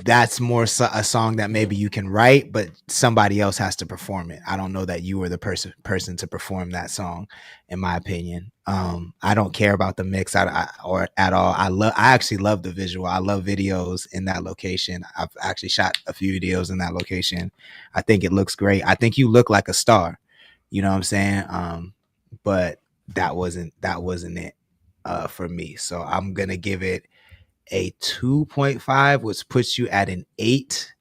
that's more a song that maybe you can write, but somebody else has to perform it. I don't know that you were the person to perform that song, in my opinion. I don't care about the mix or at all. I actually love the visual. I love videos in that location. I've actually shot a few videos in that location. I think it looks great. I think you look like a star. You know what I'm saying? But that wasn't it for me. So I'm gonna give it a 2.5, which puts you at an 8,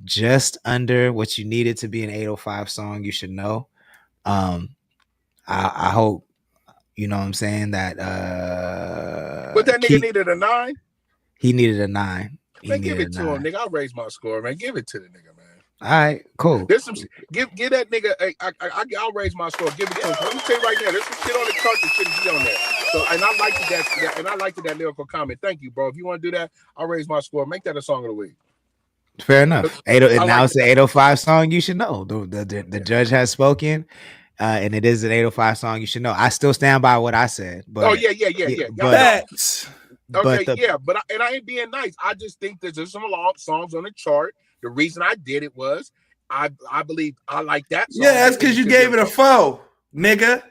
just under what you needed to be an 805 song. You should know. I hope, you know what I'm saying, that but that nigga needed a 9. He needed a 9. Man, give it to him, nigga. I'll raise my score, man. Give it to the nigga, man. All right, cool. There's some give that nigga. I'll raise my score. Give it to him. Let me tell you right now. There's some shit on the chart that shouldn't be on there. So, and I liked that lyrical comment. Thank you, bro. If you want to do that, I'll raise my score. Make that a song of the week. Fair enough. Now it's an 805 song. You should know. The judge has spoken, and it is an 805 song. You should know. I still stand by what I said. But yeah. But I ain't being nice. I just think there's some long songs on the chart. The reason I did it was I believe I like that song. Yeah, that's because you gave it a 4, nigga.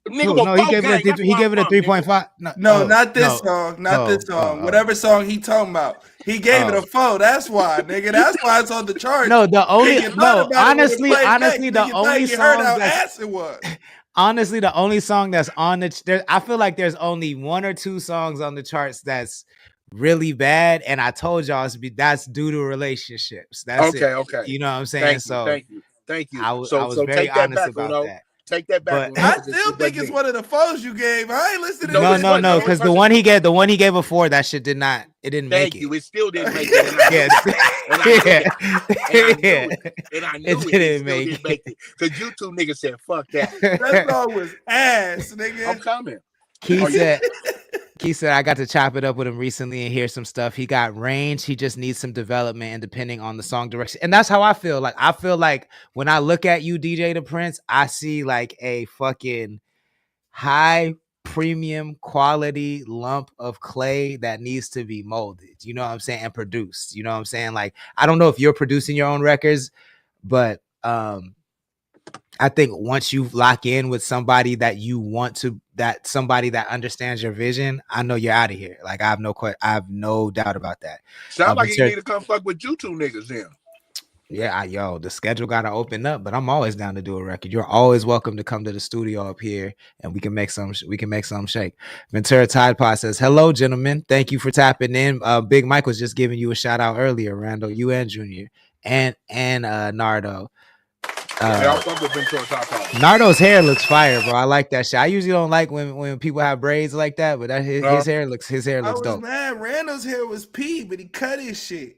No, he gave it a 3.5. No, not this song. Not this song. Whatever song he talking about. He gave it a 4. That's why, nigga. That's why it's on the chart. Honestly, the only song that's on the I feel like there's only 1 or 2 songs on the charts that's really bad, and I told y'all that's due to relationships. That's okay. You know what I'm saying? Thank you. I was very honest about that. Take that back. I still think it's one of the 4s you gave. I ain't listening. No, because the one he gave a 4, that shit didn't make it. Thank you. It still didn't make it. And I knew it didn't make it. Because you two niggas said, fuck that. That song was ass, nigga. I'm coming. He said, I got to chop it up with him recently and hear some stuff. He got range. He just needs some development and depending on the song direction. And that's how I feel. Like, I feel like when I look at you, DJ the Prince, I see like a fucking high premium quality lump of clay that needs to be molded. You know what I'm saying? And produced. You know what I'm saying? Like, I don't know if you're producing your own records, but I think once you lock in with somebody that you want to, that somebody that understands your vision, I know you're out of here. Like, I have no doubt about that. Sound like you need to come fuck with you two niggas then. Yeah, the schedule got to open up, but I'm always down to do a record. You're always welcome to come to the studio up here, and we can make some shake. Ventura Tide Pod says, "Hello, gentlemen. Thank you for tapping in. Big Mike was just giving you a shout out earlier, Randall, you and Junior, and Nardo. Nardo's hair looks fire, bro. I like that shit. I usually don't like when people have braids like that, but his hair looks dope. Man, Randall's hair was pee, but he cut his shit.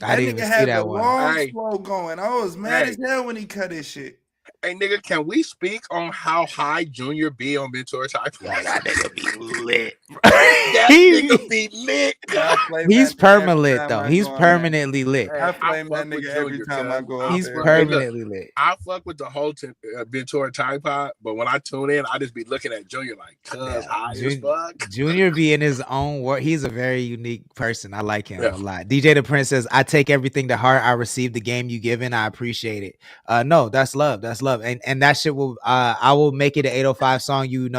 I didn't even see that one. Long flow going. I was mad as hell when he cut his shit. Hey, nigga, can we speak on how high Junior be on Ventura Tide? That nigga be lit. That nigga be lit. He's permanent though. He's permanently lit. I flame that nigga every time I go out. He's permanently lit. I fuck with the whole Ventura Tide Pod, but when I tune in, I just be looking at Junior like, cuz high as fuck. Junior be in his own world. He's a very unique person. I like him a lot. DJ the Prince says, I take everything to heart. I received the game you given. I appreciate it. No, that's love. That's love. And that shit will I will make it an 805 song you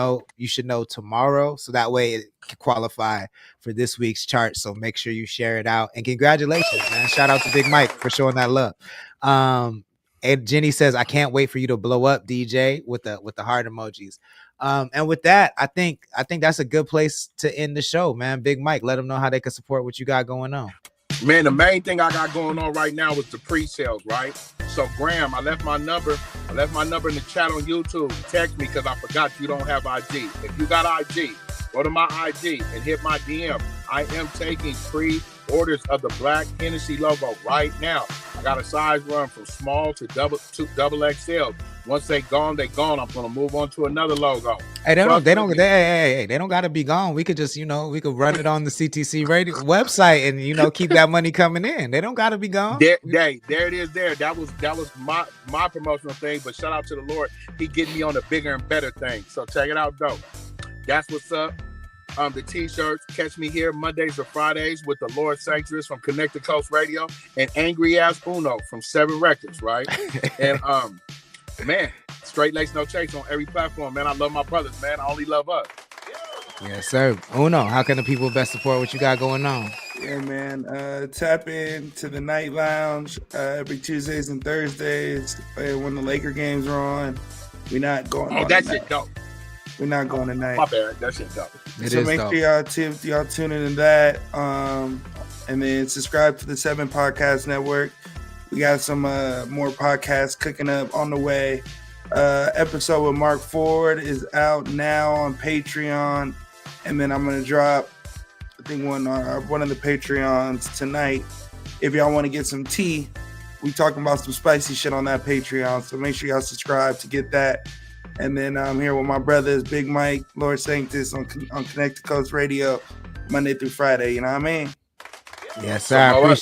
should know tomorrow, so that way it can qualify for this week's chart. So make sure you share it out, and congratulations, man. Shout out to Big Mike for showing that love. And Jenny says, I can't wait for you to blow up, DJ, with the heart emojis. And with that, I think that's a good place to end the show, man. Big Mike, let them know how they can support what you got going on. Man, the main thing I got going on right now is the pre-sales, right? So, Graham, I left my number in the chat on YouTube. Text me because I forgot you don't have IG. If you got IG, go to my IG and hit my DM. I am taking pre-orders of the Black Hennessy logo right now. I got a size run from small to double XL. Once they gone, they gone. I'm gonna move on to another logo. Hey, they don't gotta be gone. We could just, we could run it on the CTC radio website and keep that money coming in. They don't gotta be gone. There it is. That was my promotional thing. But shout out to the Lord, He getting me on the bigger and better thing. So check it out, though. That's what's up. The t-shirts, catch me here Mondays or Fridays with the Lord Sanctuaries from connxct.club Radio and Angry Ass Uno from 7 Records, right? And man, Straight Lace No Chase on every platform, man. I love my brothers, man. I only love us. Yes, sir. Uno, how can the people best support what you got going on? Yeah, man. Tap in to the Night Lounge every Tuesdays and Thursdays when the Laker games are on. We're not going. Oh, that shit dope. We're not going tonight. My bad. That shit dope. So make sure y'all tune into that. And then subscribe to the 7 Podcast Network. We got some more podcasts cooking up on the way. Episode with Mark Ford is out now on Patreon. And then I'm going to drop, I think, one of the Patreons tonight. If y'all want to get some tea, we talking about some spicy shit on that Patreon. So make sure y'all subscribe to get that. And then I'm here with my brothers, Big Mike, Lord Sanctus on Connect Coast Radio, Monday through Friday. You know what I mean? Yes, sir.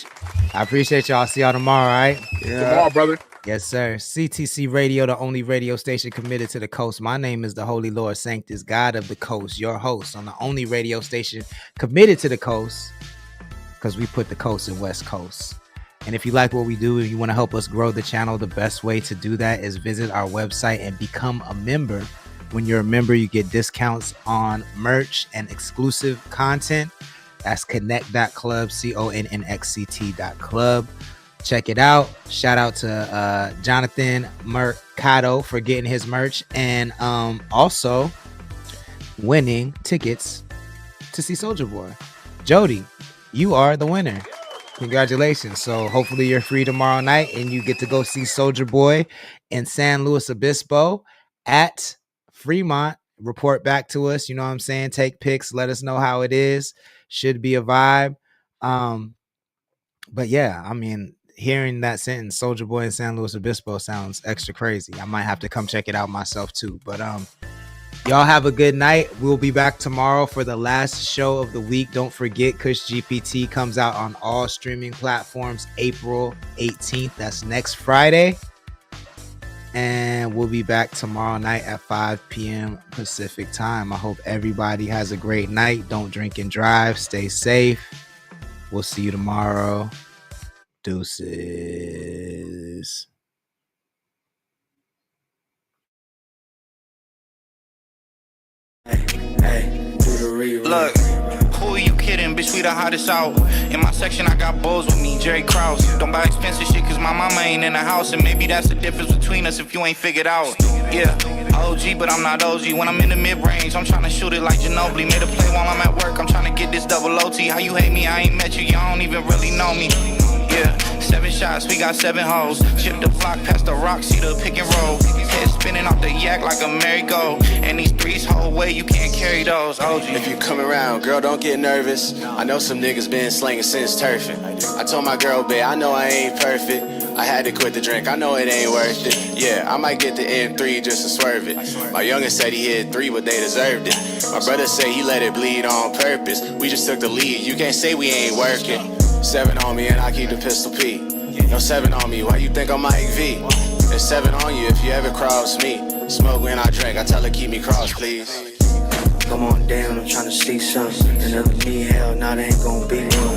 I appreciate y'all. See y'all tomorrow, all right? Yeah. Tomorrow, brother. Yes, sir. CTC Radio, the only radio station committed to the coast. My name is the Holy Lord Sanctus, God of the Coast, your host on the only radio station committed to the coast, because we put the coast in West Coast. And if you like what we do, if you want to help us grow the channel, the best way to do that is visit our website and become a member. When you're a member, you get discounts on merch and exclusive content. That's connxct.club, connxct.club. Check it out. Shout out to Jonathan Mercado for getting his merch and also winning tickets to see Soulja Boy. Jody, you are the winner. Congratulations. So hopefully you're free tomorrow night and you get to go see Soulja Boy in San Luis Obispo at Fremont. Report back to us. You know what I'm saying? Take pics. Let us know how it is. Should be a vibe. But yeah, I mean, hearing that sentence, Soulja Boy in San Luis Obispo, sounds extra crazy. I might have to come check it out myself too. But y'all have a good night. We'll be back tomorrow for the last show of the week. Don't forget, Kush GPT comes out on all streaming platforms April 18th. That's next Friday. And we'll be back tomorrow night at 5 p.m. Pacific time. I hope everybody has a great night. Don't drink and drive. Stay safe. We'll see you tomorrow. Deuces. Look, who are you kidding? Bitch, we the hottest out. In my section, I got bulls with me, Jerry Krause. Don't buy expensive shit, cause my mama ain't in the house. And maybe that's the difference between us if you ain't figured out. Yeah, OG, but I'm not OG. When I'm in the mid-range, I'm trying to shoot it like Ginobili. Made a play while I'm at work, I'm trying to get this double OT. How you hate me? I ain't met you, y'all don't even really know me. Yeah, 7 shots, we got 7 hoes. Chip the block past the rock, see the pick and roll. Head spinning off the yak like a merry-go. And these threes whole way, you can't carry those. OG. If you come around, girl, don't get nervous. I know some niggas been slanging since turfing. I told my girl, babe, I know I ain't perfect. I had to quit the drink, I know it ain't worth it. Yeah, I might get the M3 just to swerve it. My youngest said he hit 3, but they deserved it. My brother say he let it bleed on purpose. We just took the lead, you can't say we ain't working. 7 on me and I keep the pistol P. No 7 on me, why you think I'm Mike V? There's 7 on you if you ever cross me. Smoke when I drink, I tell her keep me cross, please. Come on down, I'm tryna see something. Another me, hell, nah, there ain't gon' be one.